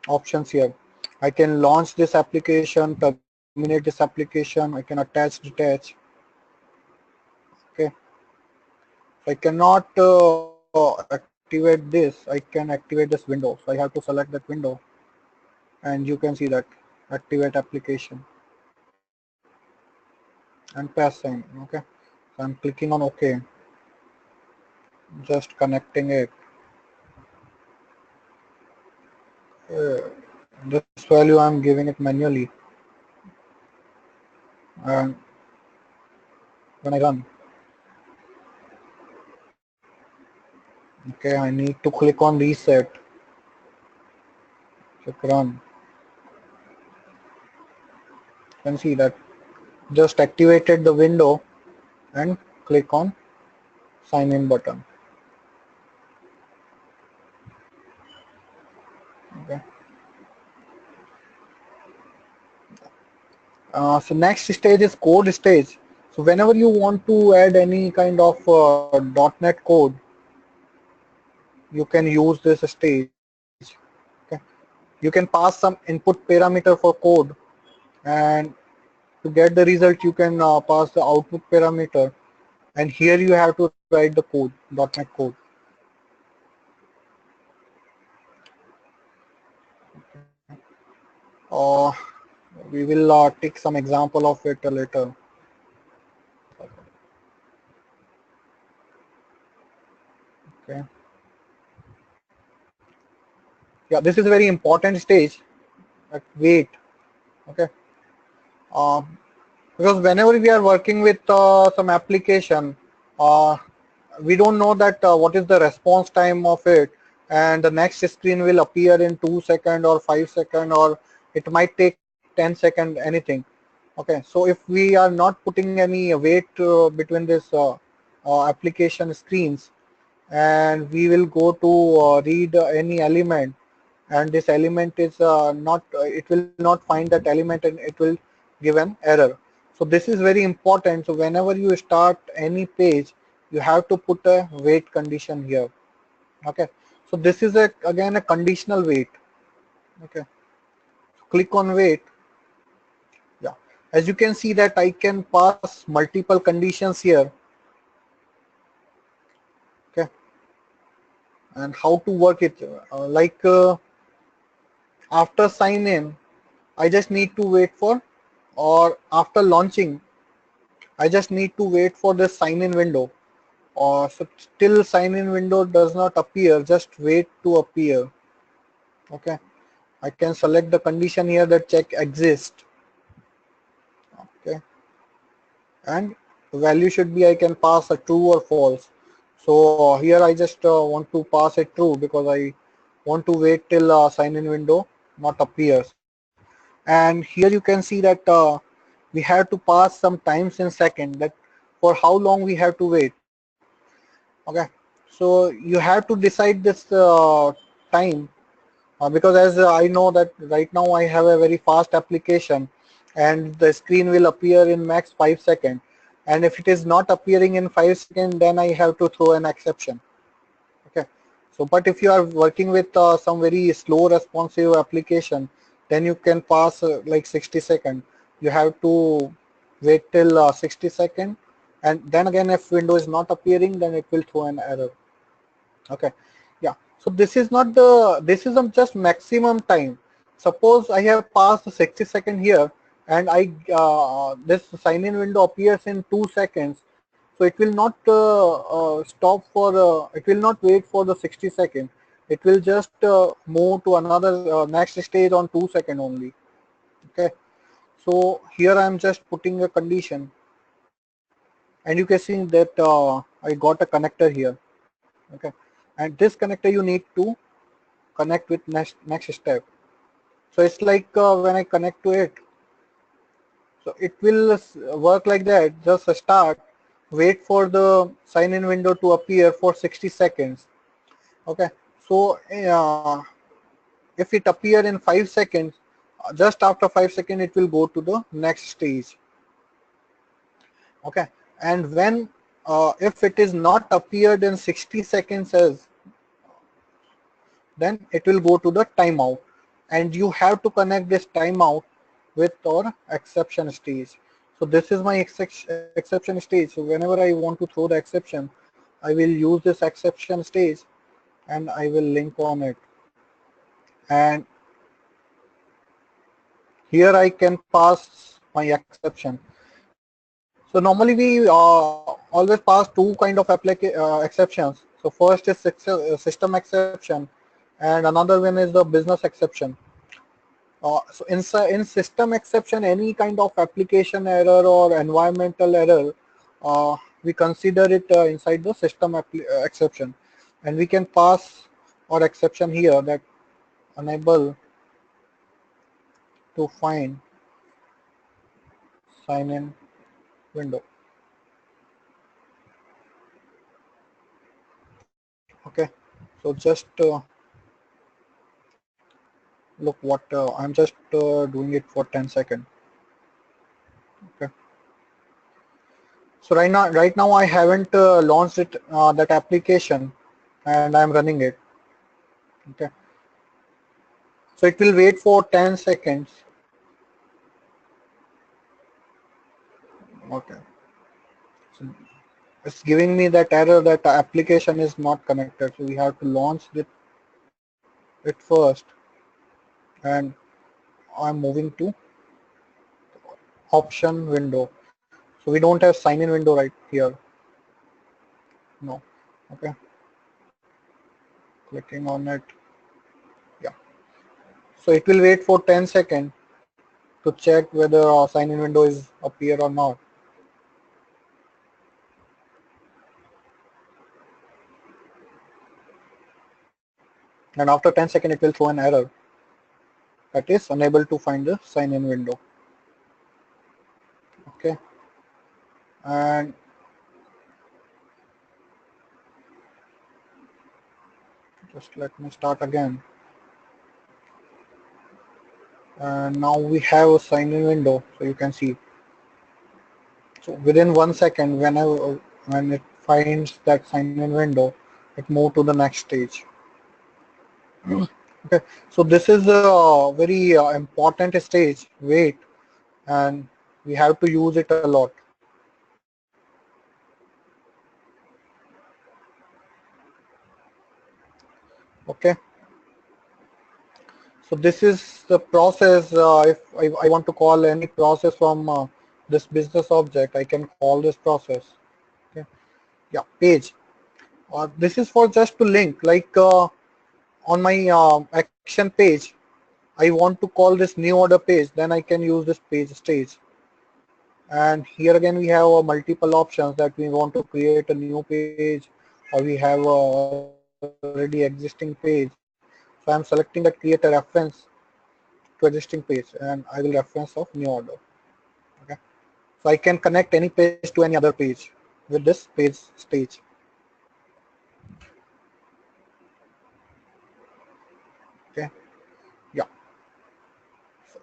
options here. I can launch this application, terminate this application, I can attach, detach. Okay. So I cannot activate this. I can activate this window. So I have to select that window, and you can see that activate application and pass sign. Okay. So I'm clicking on OK, just connecting it. This value I'm giving it manually, and when I run, okay, I need to click on reset. Click run. You can see that just activated the window, and click on sign in button. Okay. So next stage is code stage. So whenever you want to add any kind of .NET code, you can use this stage. Okay. You can pass some input parameter for code, and to get the result you can pass the output parameter, and here you have to write the code, .NET code. Uh, we will take some example of it later. Okay. Yeah, this is a very important stage. Wait. Okay. Uh, because whenever we are working with some application, uh, we don't know that what is the response time of it, and the next screen will appear in 2 seconds or 5 seconds, or it might take 10 seconds, anything. Okay, so if we are not putting any weight between this application screens, and we will go to read any element, and this element is not it will not find that element, and it will give an error. So this is very important. So whenever you start any page, you have to put a wait condition here. Okay, so this is a again a conditional wait. Okay, click on wait. Yeah, as you can see that I can pass multiple conditions here. Okay, and how to work it, after sign in, I just need to wait for, or after launching, I just need to wait for the sign in window, or so till sign in window does not appear, just wait to appear. Okay, I can select the condition here that check exist. Okay, and the value should be, I can pass a true or false. So here I just want to pass it true because I want to wait till sign in window not appears. And here you can see that we have to pass some times in second, that for how long we have to wait. Okay, so you have to decide this time, because as I know that right now I have a very fast application, and the screen will appear in max 5 seconds, and if it is not appearing in 5 seconds, then I have to throw an exception. Okay, so but if you are working with some very slow responsive application, then you can pass like 60 seconds. You have to wait till 60 seconds, and then again if window is not appearing, then it will throw an error. Okay, yeah, so this is not the, this is just maximum time. Suppose I have passed 60 seconds here, and I this sign in window appears in 2 seconds, so it will not stop for it will not wait for the 60 seconds. It will just move to another next stage on 2 seconds only. Okay, so here I am just putting a condition, and you can see that I got a connector here. Okay, and this connector you need to connect with next step. So it's like when I connect to it, so it will work like that. Just start, wait for the sign in window to appear for 60 seconds. Okay, so if it appear in 5 seconds, just after 5 seconds it will go to the next stage. Okay, and when if it is not appeared in 60 seconds as, then it will go to the timeout, and you have to connect this timeout with our exception stage. So this is my exception stage. So whenever I want to throw the exception, I will use this exception stage, and I will link on it, and here I can pass my exception. So normally we always pass two kind of exceptions. So first is system exception, and another one is the business exception. In system exception, any kind of application error or environmental error, we consider it inside the system exception, and we can pass our exception here, that unable to find sign in window. Okay, so just look what I'm just doing it for 10 seconds. Okay. So right now I haven't launched it that application, and I'm running it. Okay. So it will wait for 10 seconds. Okay. So it's giving me that error that the application is not connected. So we have to launch it first, and I'm moving to option window. So we don't have sign in window right here. No. Okay. Clicking on it. Yeah. So it will wait for 10 seconds to check whether a sign in window is appear or not. And after 10 seconds, it will throw an error that is unable to find the sign in window. Okay. And just let me start again. And now we have a sign in window, so you can see. So within 1 second, when it finds that sign in window, it moves to the next stage. Okay, so this is a very important stage. Wait, and we have to use it a lot. Okay, so this is the process. If I want to call any process from this business object, I can call this process. Okay, yeah, page. This is for just to link, like on my action page, I want to call this new order page, then I can use this page stage. And here again we have multiple options that we want to create a new page, or we have already existing page. So I'm selecting that create a reference to existing page, and I will reference of new order. Okay, so I can connect any page to any other page with this page stage. Okay, yeah.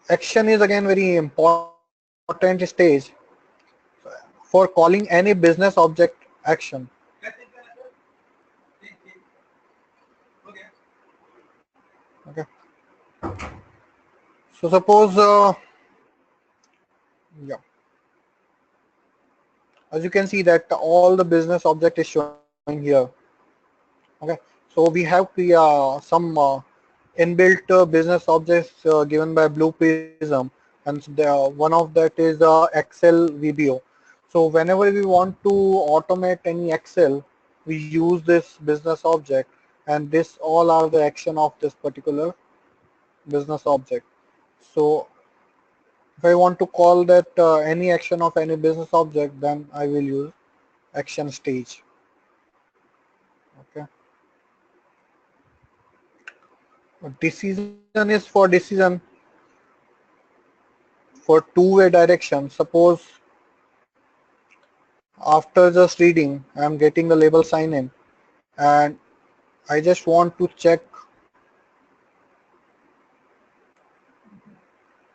Action is again very important stage for calling any business object action. Okay, so suppose yeah, as you can see that all the business object is showing here. Okay, so we have some inbuilt business objects given by Blue Prism, and one of that is Excel VBO. So whenever we want to automate any Excel, we use this business object, and this all are the action of this particular business object. So if I want to call that any action of any business object, then I will use action stage. Okay. Decision is for decision for two-way direction. Suppose after just reading, I'm getting the label sign in, and I just want to check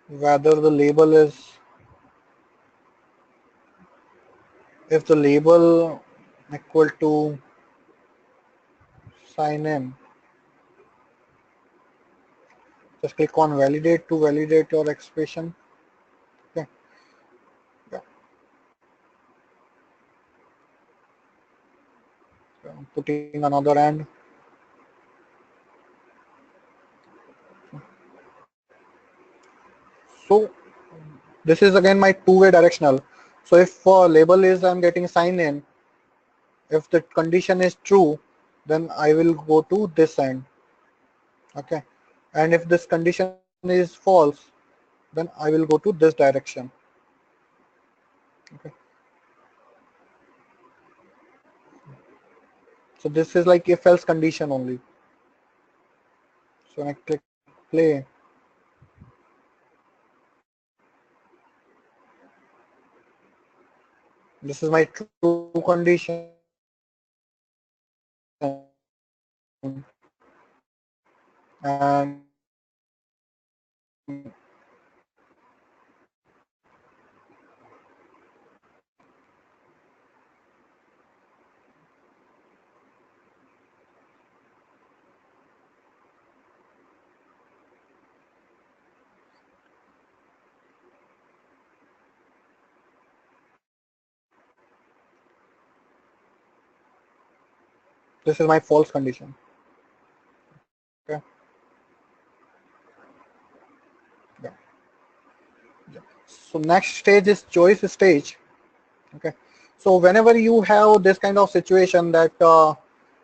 whether the label is, if the label equal to sign in. Just click on validate to validate your expression. Okay. Yeah. So I'm putting another end. So this is again my two-way directional. So if for label is I'm getting sign in, if the condition is true, then I will go to this end. Okay, and if this condition is false, then I will go to this direction. Okay, so this is like if else condition only. So when I click play, this is my true condition, and This is my false condition. Okay. Yeah. Yeah. So next stage is choice stage. Okay. So whenever you have this kind of situation that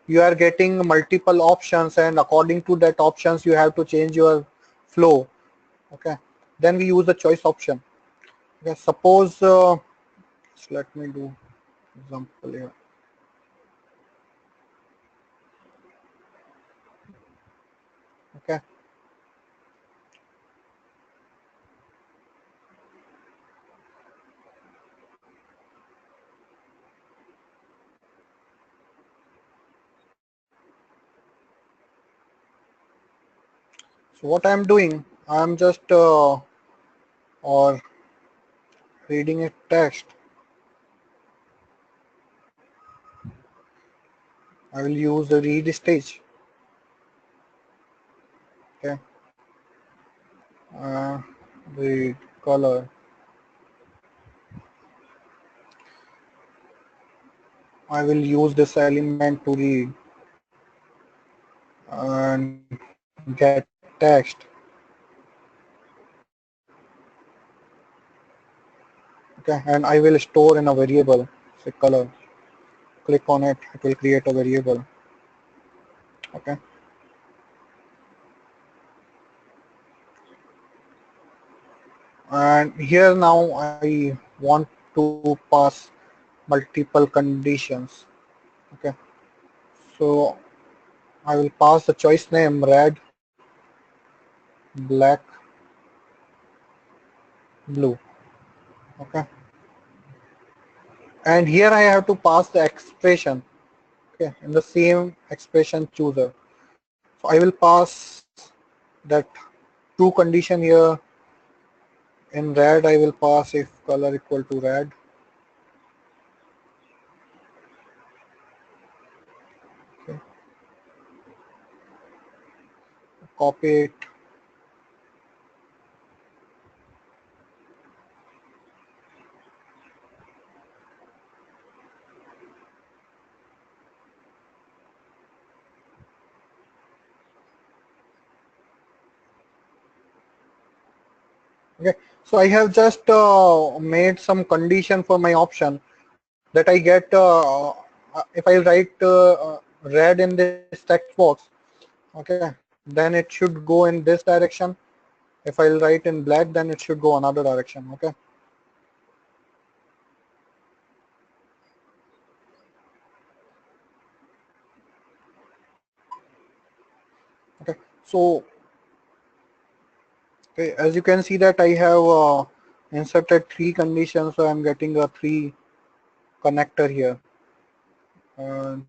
you are getting multiple options, and according to that options you have to change your flow. Okay. Then we use the choice option. Okay. Suppose let me do example here. Okay. So what I'm doing, I'm just or reading a text. I will use the read stage. Okay. Read color. I will use this element to read and get text. Okay, and I will store in a variable, say color. Click on it, it will create a variable. Okay. And here now I want to pass multiple conditions. Okay. So I will pass the choice name red, black, blue. Okay. And here I have to pass the expression. Okay, in the same expression chooser. So I will pass that true condition here. In red I will pass if color equal to red. Okay. Copy it. Okay, so I have just made some condition for my option that I get if I write red in this text box. Okay, then it should go in this direction. If I'll write in black, then it should go another direction. Okay. Okay. So okay, as you can see that I have inserted three conditions, so I'm getting a three connector here. And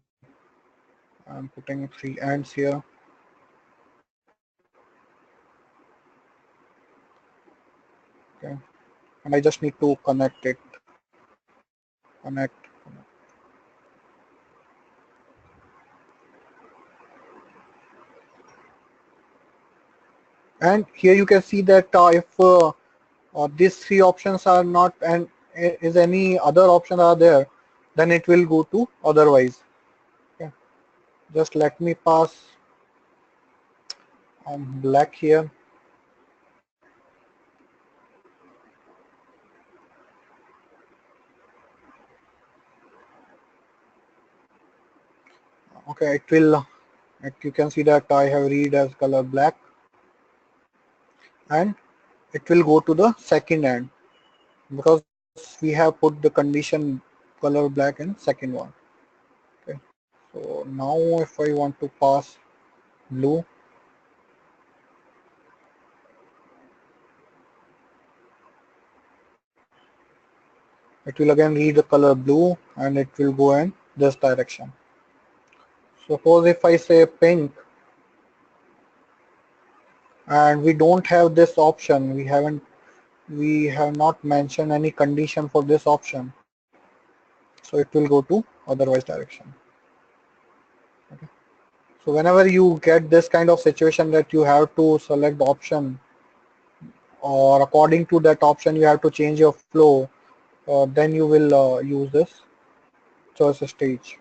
I'm putting three ends here. Okay. And I just need to connect it. Connect. And here you can see that if these three options are not, and is any other option are there, then it will go to otherwise. Okay. Just let me pass black here. Okay, it will, you can see that I have read as color black, and it will go to the second end because we have put the condition color black in second one. Okay, so now if I want to pass blue, it will again read the color blue and it will go in this direction. Suppose if I say pink, and we don't have this option, we have not mentioned any condition for this option, so it will go to otherwise direction. Okay. So whenever you get this kind of situation that you have to select the option, or according to that option you have to change your flow, then you will use this choice stage.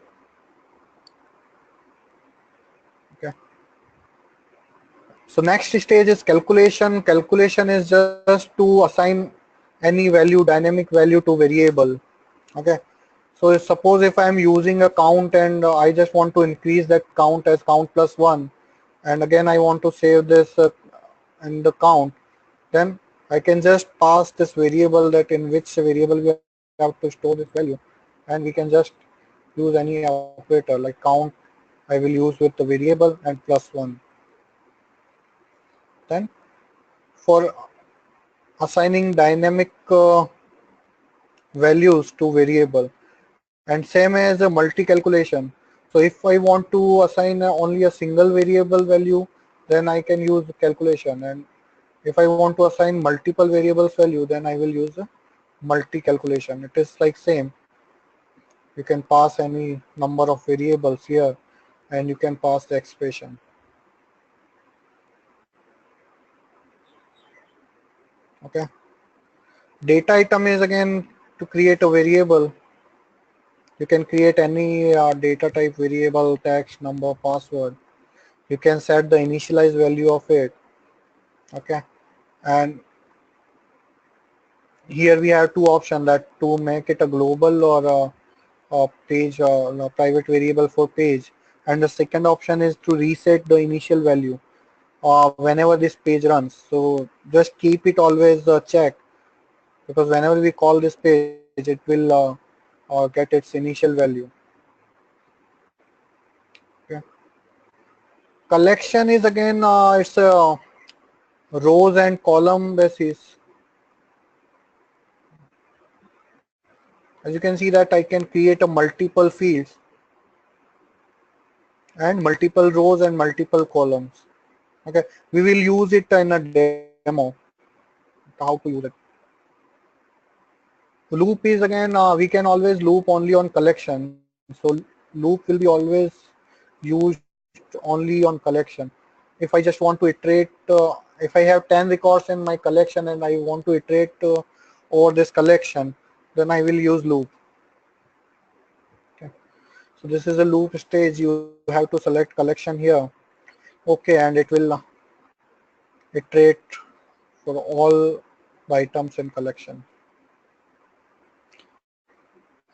So next stage is calculation. Calculation is just to assign any value, dynamic value to variable. Okay. So suppose if I am using a count and I just want to increase that count as count plus 1, and again I want to save this in the count, then I can just pass this variable, that in which variable we have to store this value, and we can just use any operator like count. I will use with the variable and plus 1. Then for assigning dynamic values to variable, and same as a multi calculation. So if I want to assign only a single variable value, then I can use calculation, and if I want to assign multiple variables value, then I will use a multi calculation. It is like same. You can pass any number of variables here, and you can pass the expression. Okay. Data item is again to create a variable. You can create any data type variable, text, number, password. You can set the initialize value of it. Okay. And here we have two options, that to make it a global or a page or a private variable for page. And the second option is to reset the initial value whenever this page runs. So just keep it always checked, because whenever we call this page, it will get its initial value. Okay. Collection is again it's a rows and column basis. As you can see that I can create a multiple fields and multiple rows and multiple columns. Okay, we will use it in a demo how to use it. Loop is again we can always loop only on collection. So loop will be always used only on collection. If I just want to iterate, if I have 10 records in my collection and I want to iterate over this collection, then I will use loop. Okay. So this is a loop stage. You have to select collection here. Okay, and it will iterate for all the items in collection.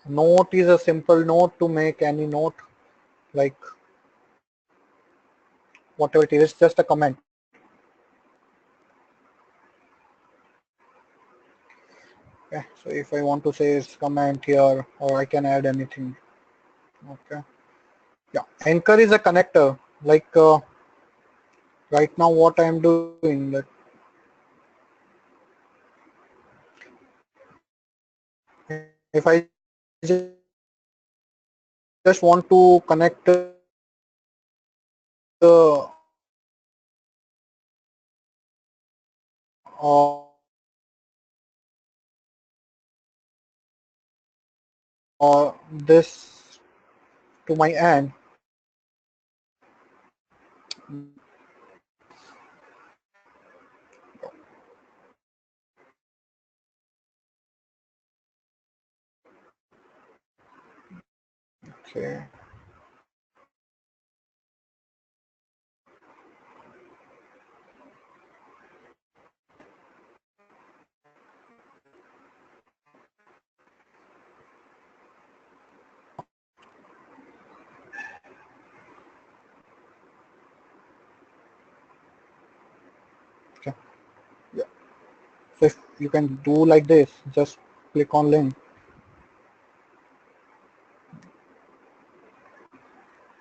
Note is a simple note to make any note, like whatever it is, just a comment. Okay, so if I want to say it's comment here, or I can add anything. Okay, yeah, anchor is a connector, like right now what I am doing, that if I just want to connect this to my end, okay, okay, yeah. So if you can do like this, just click on link.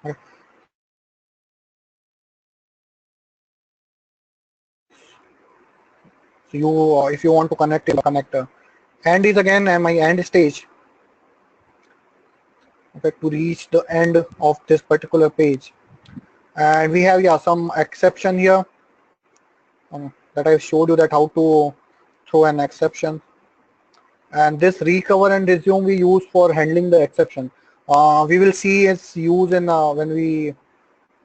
Okay. So you, if you want to connect it, connector. End is again my end stage. Okay, to reach the end of this particular page. And we have, yeah, some exception here that I showed you, that how to throw an exception. And this recover and resume we use for handling the exception. We will see its use in when we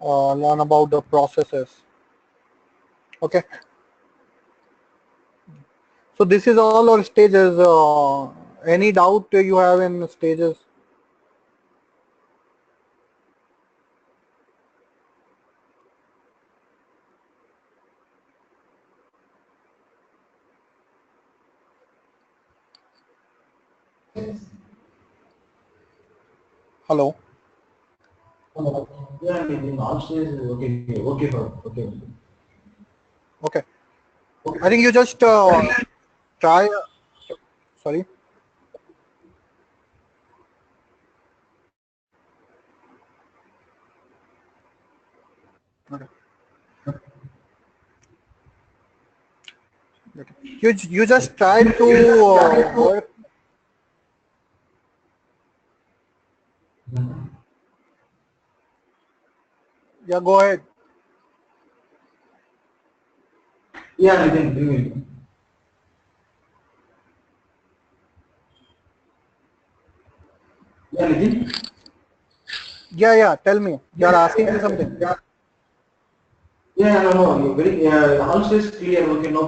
learn about the processes. Okay. So this is all our stages. Any doubt you have in stages? Hello. Yeah, in all stages, okay, okay. Okay. I think you just try. Sorry. Okay. Okay. You just try to work. Yeah. Go ahead. Yeah, Nitin. Yeah, Nitin. Yeah. Yeah. Tell me. You are asking something. Yeah, no, you're very, all stages clear, okay, no,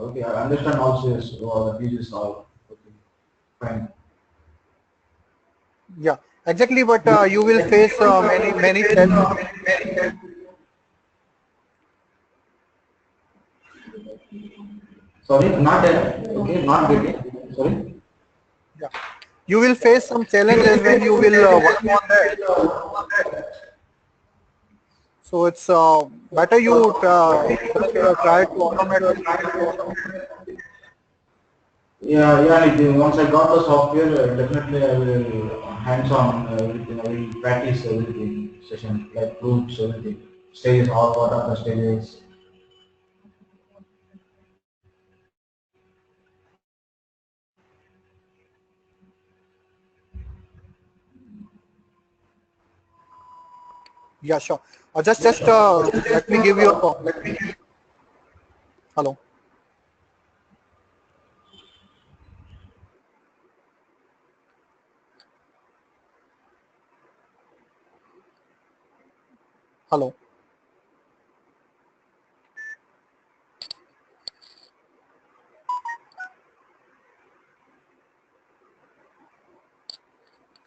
okay, I understand all stages, the pieces all, okay, fine. Yeah. Exactly. But you will face many challenges. Sorry, not, okay, not getting, sorry. Yeah. You will face some challenges when you will work on that. So it's better you just try to automate this. Yeah, once I got the software, definitely I will hands-on everything. I will practice everything, session like groups, everything, stages, all what are the stages. Yeah, sure. Just let me give you a hello. Hello.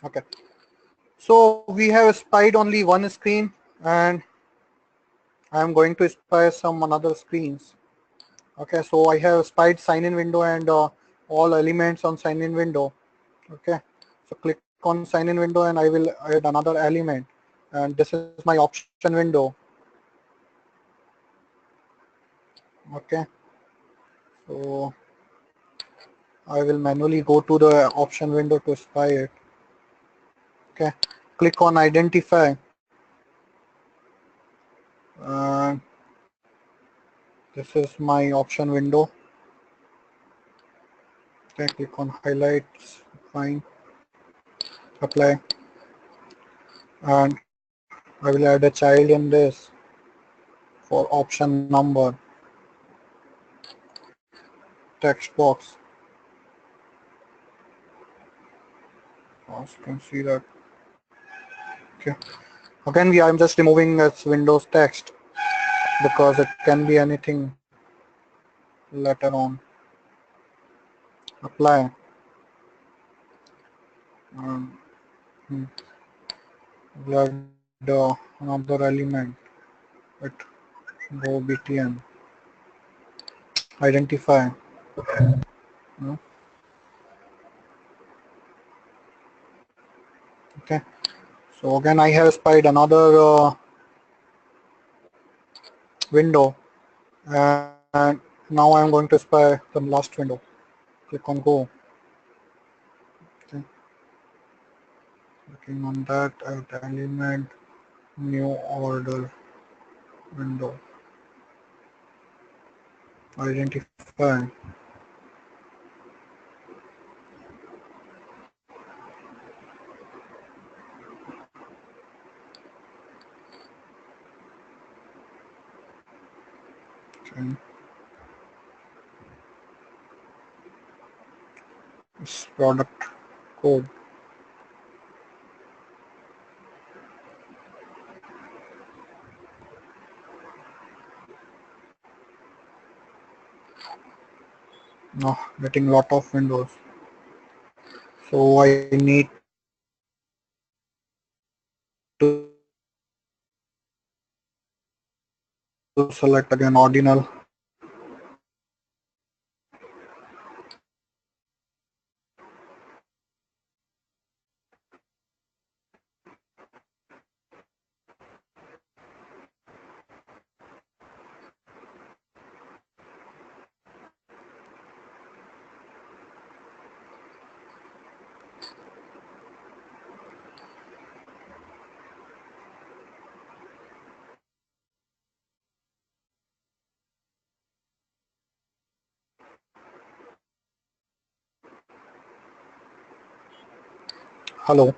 Okay. So we have spied only one screen, and I am going to spy some another screens. Okay. So I have spied sign in window and all elements on sign in window. Okay. So click on sign in window and I will add another element, and this is my option window. Okay. So I will manually go to the option window to spy it. Okay. Click on identify. And this is my option window. Okay, click on highlights, fine, apply, and I will add a child in this for option number, text box. As you can see that. Okay. Again, I'm just removing its Windows text because it can be anything later on. Apply. Um, we'll add another element. It go btn. Identify. uh, Okay. So again, I have spied another window, and now I'm going to spy the last window. Click on go. Okay. Clicking on that, add element, new order window. Identify. Okay. This product code. Oh, getting lot of windows. So I need to select again ordinal. Hello.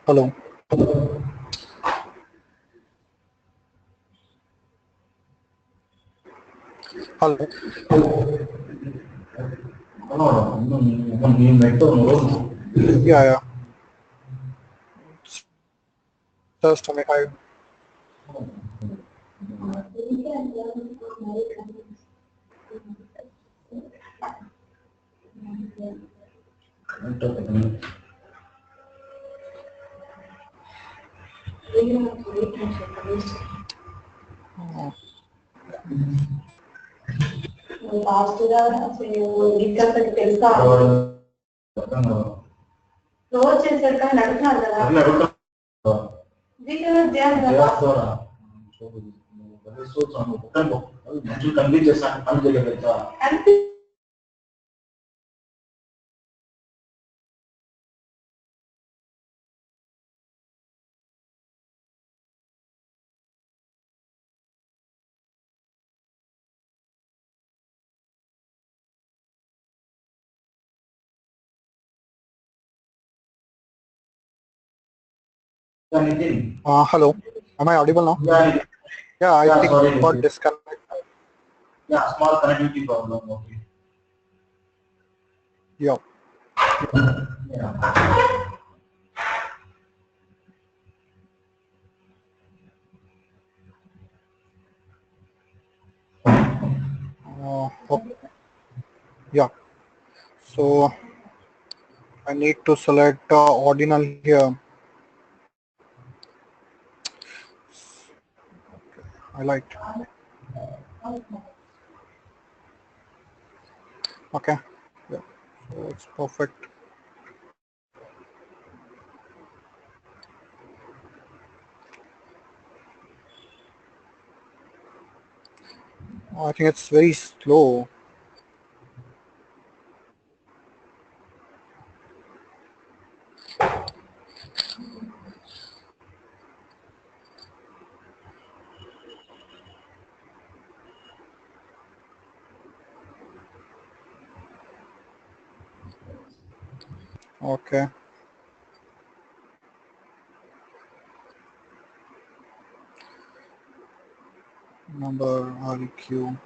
Hello. Hello. No, no, no, you met no. Yeah, yeah. Just a minute. Last గా గిట్టప్పటి తెలుసా రోజు చేశారు కానీ అడుగుతున్నారు కదా వీళ్ళు ధ్యానం కదా మంచి కంప్లీట్ చేస్తాను పని చేయగలుగుతా అంటే anything. Hello. Am I audible now? Yeah, Yeah, I yeah, think sorry. it got disconnected. Yeah, small connectivity problem. Okay. Yeah. Yeah. Okay. Yeah. So I need to select ordinal here. Highlight. Okay. Yeah. So it's perfect. I think it's very slow. Okay. Number REQ.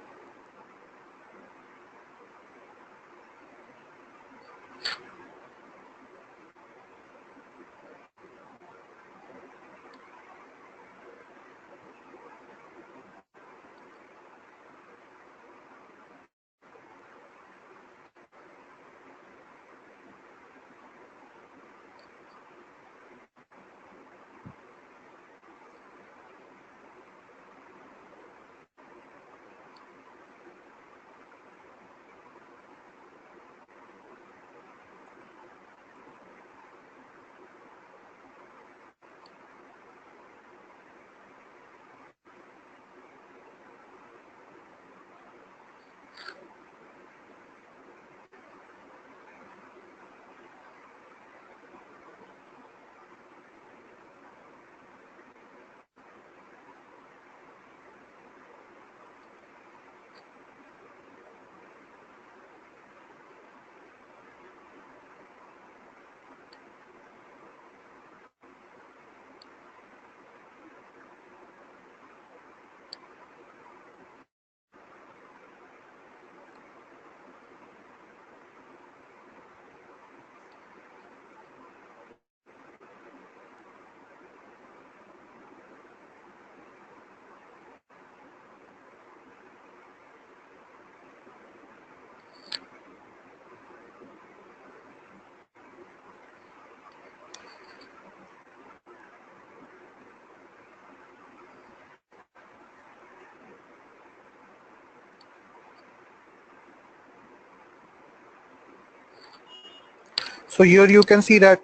So here you can see that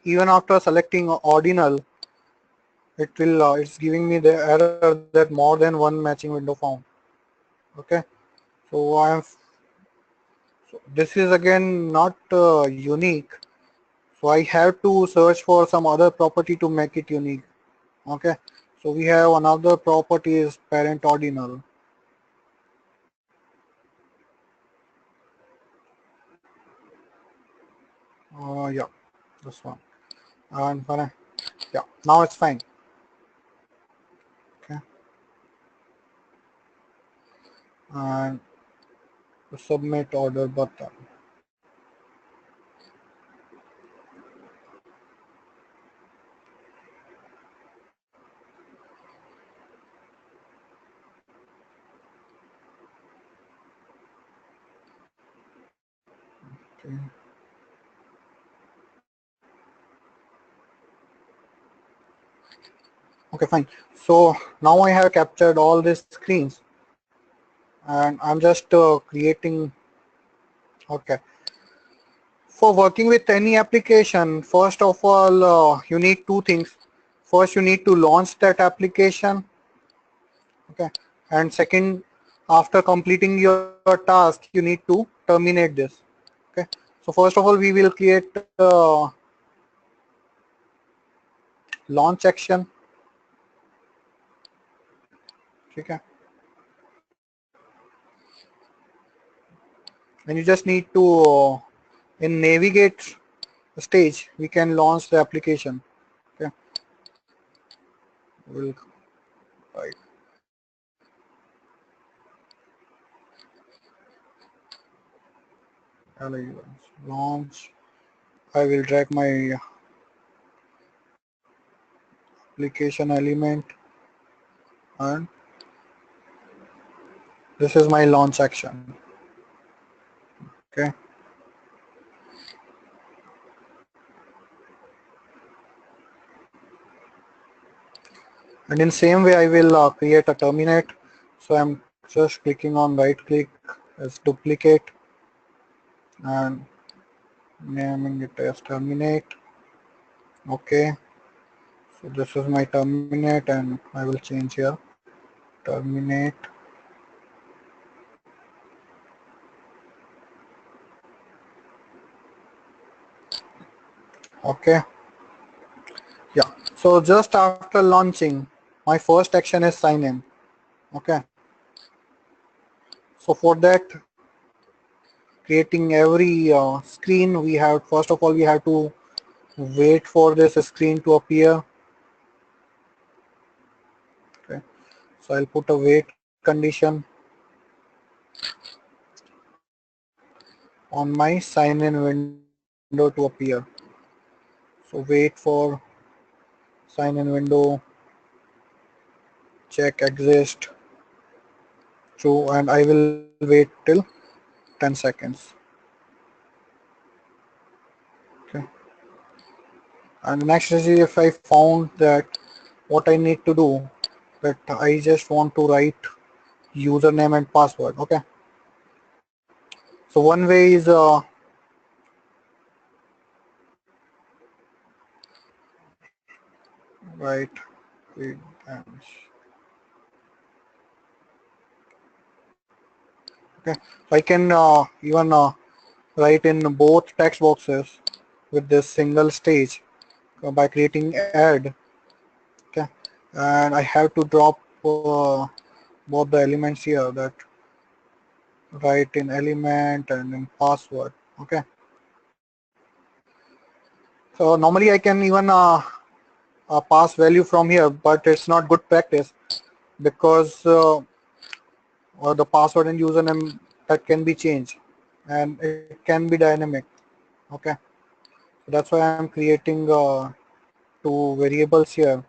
even after selecting ordinal, it's giving me the error that more than one matching window found. Okay. So this is again not unique. So I have to search for some other property to make it unique. Okay. So we have another property is parent ordinal. Yeah, this one. And when yeah, now it's fine. Okay. And the submit order button. Okay. Okay, fine. So now I have captured all these screens, and I'm just creating. Okay. For working with any application, first of all, you need two things. First, you need to launch that application. Okay. And second, after completing your task, you need to terminate this. Okay. So first of all, we will create launch action. Okay. And you just need to in navigate stage, we can launch the application. Okay. We'll right. Launch. I will drag my application element, and this is my launch action. Okay. And in same way, I will create a terminate. So I'm just clicking on right click as duplicate and naming it as terminate. Okay. So this is my terminate, and I will change here terminate. Okay. Yeah. So just after launching, my first action is sign in. Okay. So for that, creating every screen, we have first of all we have to wait for this screen to appear. Okay. So I'll put a wait condition on my sign in window to appear. So wait for sign in window, check exist true, and I will wait till 10 seconds. Okay. And next is if I found that what I need to do, that I just want to write username and password. Okay. So one way is right. Okay. So I can even write in both text boxes with this single stage by creating add. Okay. And I have to drop both the elements here, that write in element and in password. Okay. So normally I can even pass value from here, but it's not good practice because the password and username that can be changed and it can be dynamic. Okay. So that's why I'm creating two variables here.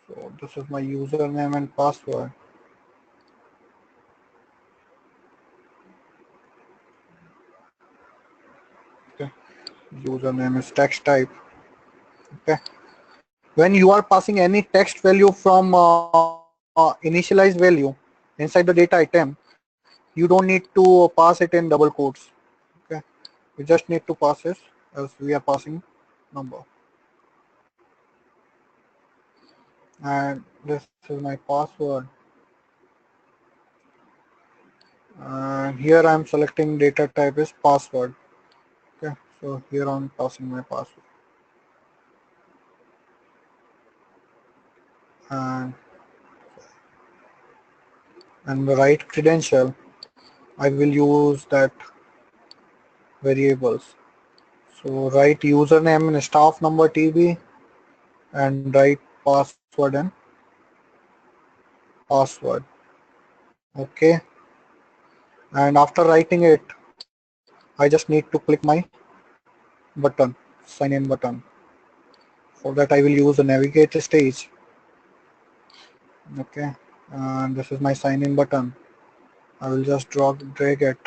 So this is my username and password. Okay. Username is text type. Okay. When you are passing any text value from initialized value inside the data item, you don't need to pass it in double quotes. Okay. We just need to pass it as we are passing number. And this is my password. And here I'm selecting data type is password. Okay. So here I'm passing my password. And and the right credential, I will use that variables. So write username and staff number TB and write password and password. Okay. And after writing it, I just need to click my button, sign in button. For that I will use the navigate stage. Okay. And this is my sign in button. I will just drag it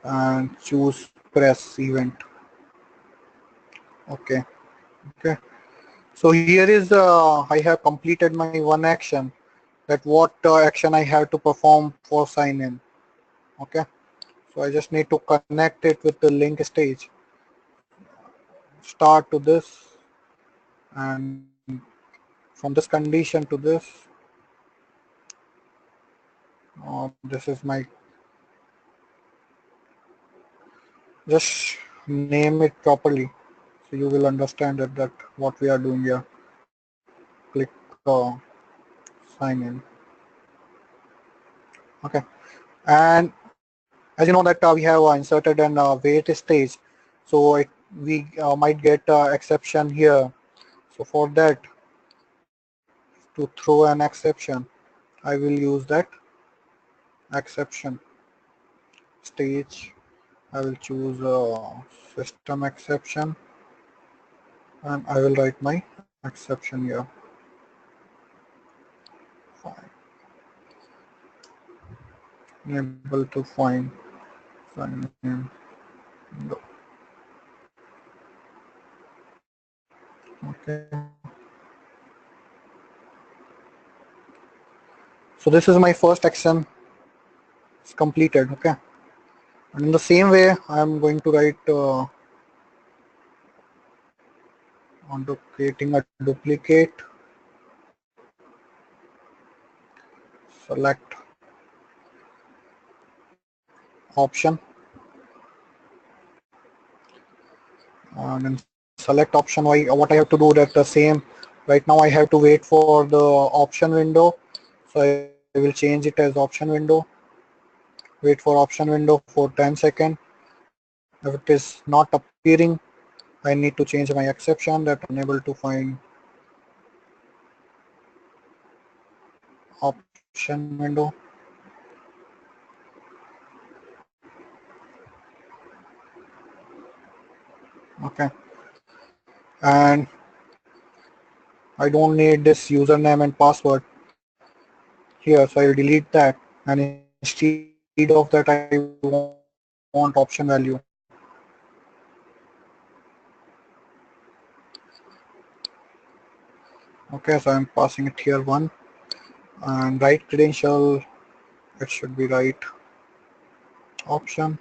and choose press event. Okay. Okay. So here is I have completed my one action. That what action I have to perform for sign in. Okay. So I just need to connect it with the link stage. Start to this and from this condition to this. This is my, just name it properly so you will understand that what we are doing here. Click sign in. Okay. And as you know that we have inserted an wait stage, so we might get exception here. So for that, to throw an exception, I will use that exception stage. I will choose system exception and I will write my exception here. Fine. Able to find sign in. No. Okay. So this is my first action. It's completed. Okay. And in the same way, I am going to write onto creating a duplicate. Select option and then select option. What I have to do that the same. Right now I have to wait for the option window. So I will change it as option window. Wait for option window for 10 seconds. If it is not appearing, I need to change my exception that unable to find option window. Okay. And I don't need this username and password here, so I will delete that. And instead of that, I want option value. Okay, so I'm passing it here 1 and right credential, it should be right option.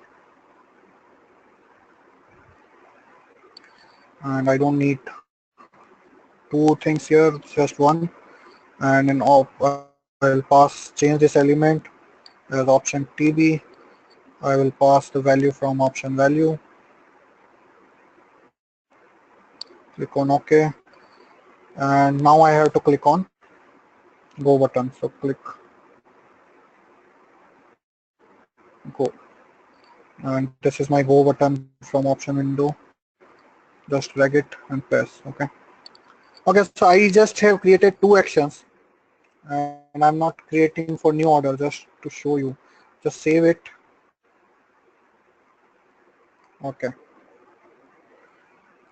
And I don't need two things here, just one. And in I'll change this element as option TB. I will pass the value from option value. Click on OK. And now I have to click on go button. So click go. And this is my go button from option window. Just drag it and press. Okay. Okay, so I just have created two actions and I'm not creating for new order just to show you. Just save it. Okay.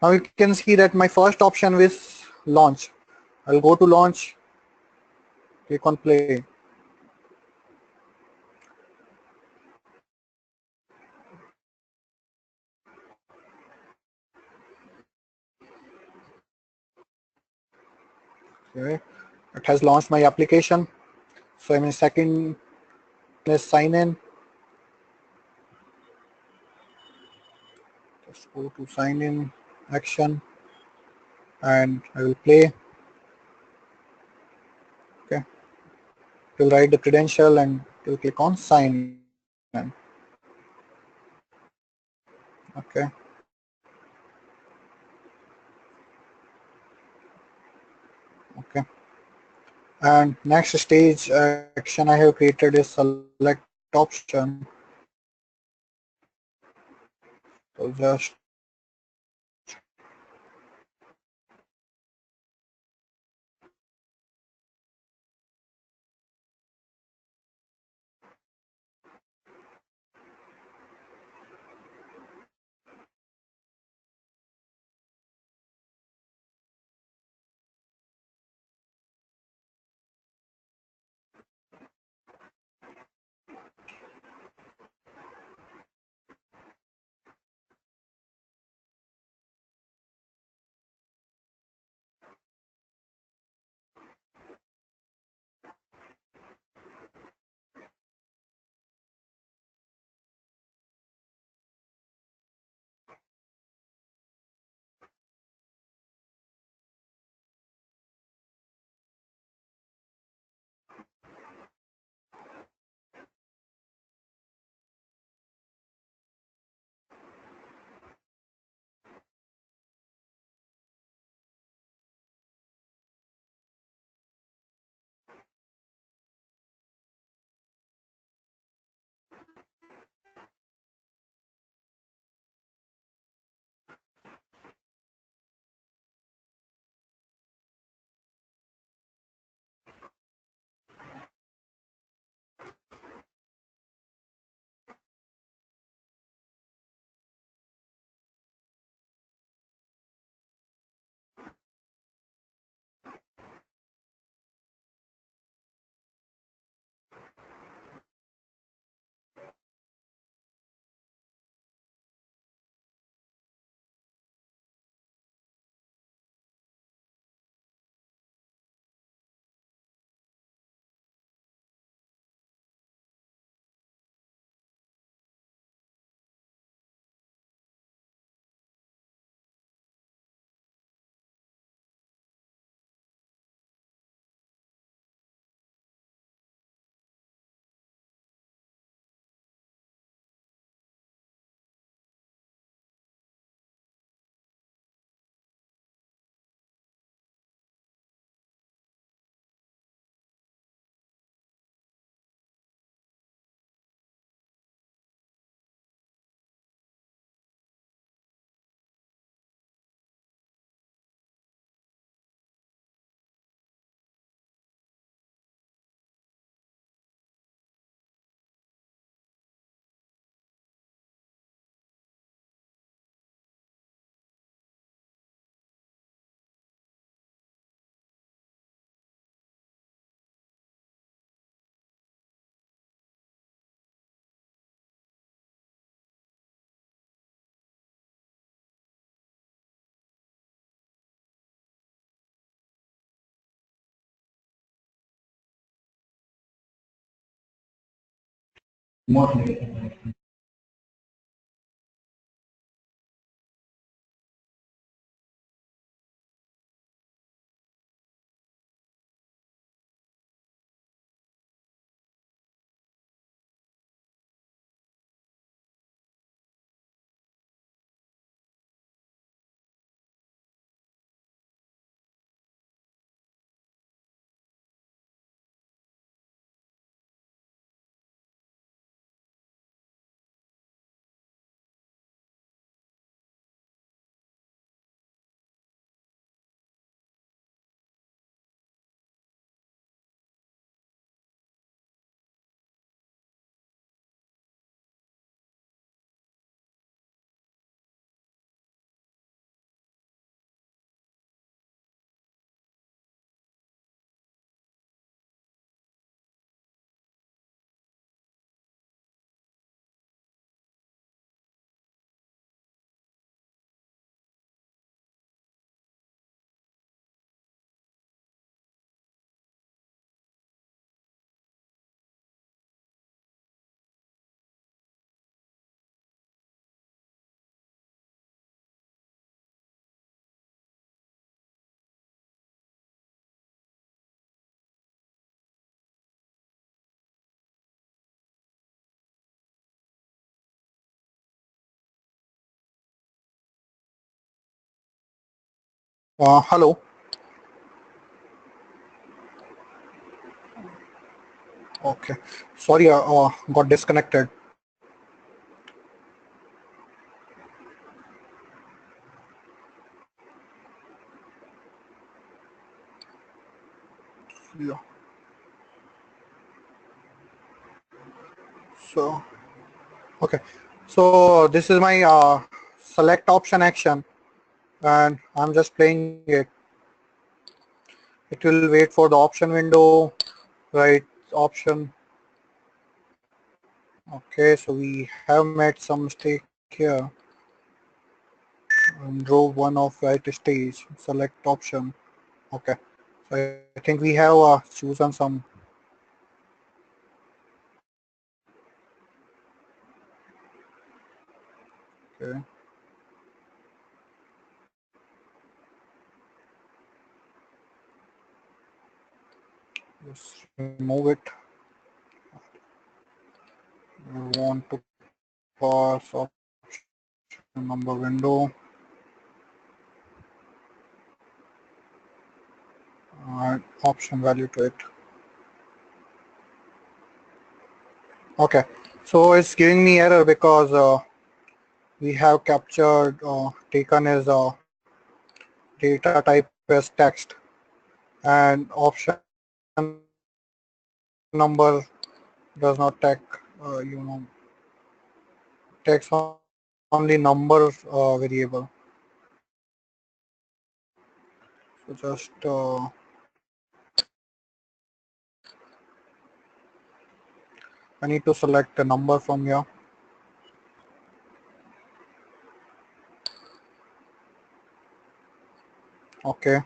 Now you can see that my first option is launch. I'll go to launch, click on play. Okay. It has launched my application. So I'm in second is sign in. Just go to sign in action and I will play. Okay. It will write the credential and it will click on sign in. Okay. Okay. And next stage action I have created is select option. So just hello. Okay. Sorry, got disconnected. Yeah. So, okay. So this is my select option action, and I'm just playing it. It will wait for the option window, right? Option. Okay, so we have made some mistake here. Row one of right stage, select option. Okay, so I think we have chosen some. Okay, just remove it. We want to pass option number window. Option value to it. Okay, so it's giving me error because we have captured taken as data type as text, and option number does not take takes only number variable. So just I need to select a number from here. Okay.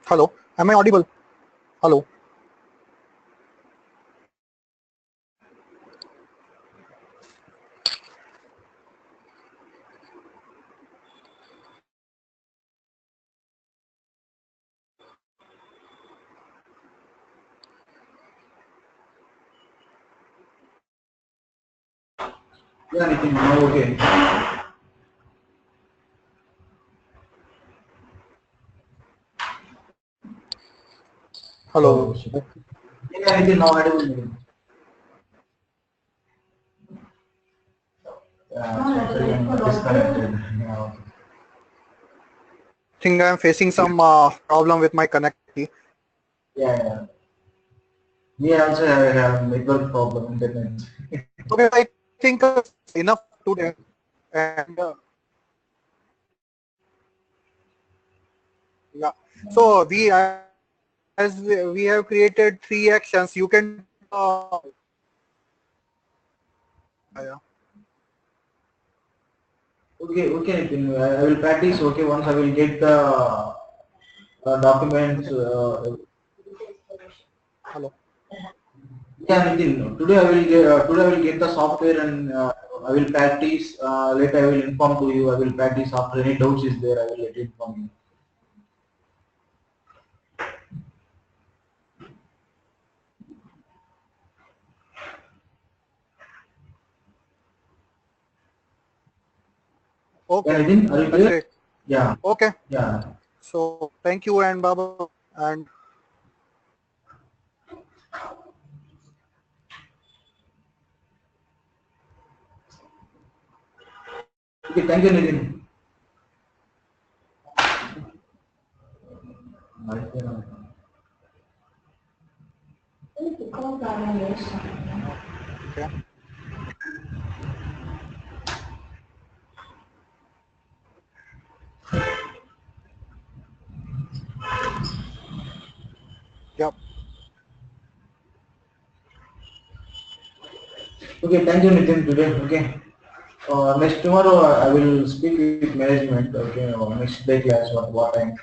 Hello, am I audible? Hello. Yeah, Nitin, now okay. Hello. Oh, shit. Yeah, Nitin, now audible, Nitin. Yeah, sorry, I'm disconnected. Yeah, okay. I think I'm facing some problem with my connectivity. Yeah, yeah. We also have a network problem, internet. Okay, I think enough today. And yeah, so we have created three actions. You can do yeah. Okay, okay, Nitin. I will practice. Okay, once I will get the documents. Hello. Yeah, Nitin. Today I will get the software and I will practice. Later I will inform to you. I will practice. After any doubts is there, I will let it from you. Yeah, Okay, Nitin, are you that's there? great. Yeah, Okay, yeah. so thank you and bye bye. And Okay, thank you, Nitin. Because I am okay. Okay, thank you Nitin today. Okay. Next tomorrow I will speak with management. Okay, next day class what time?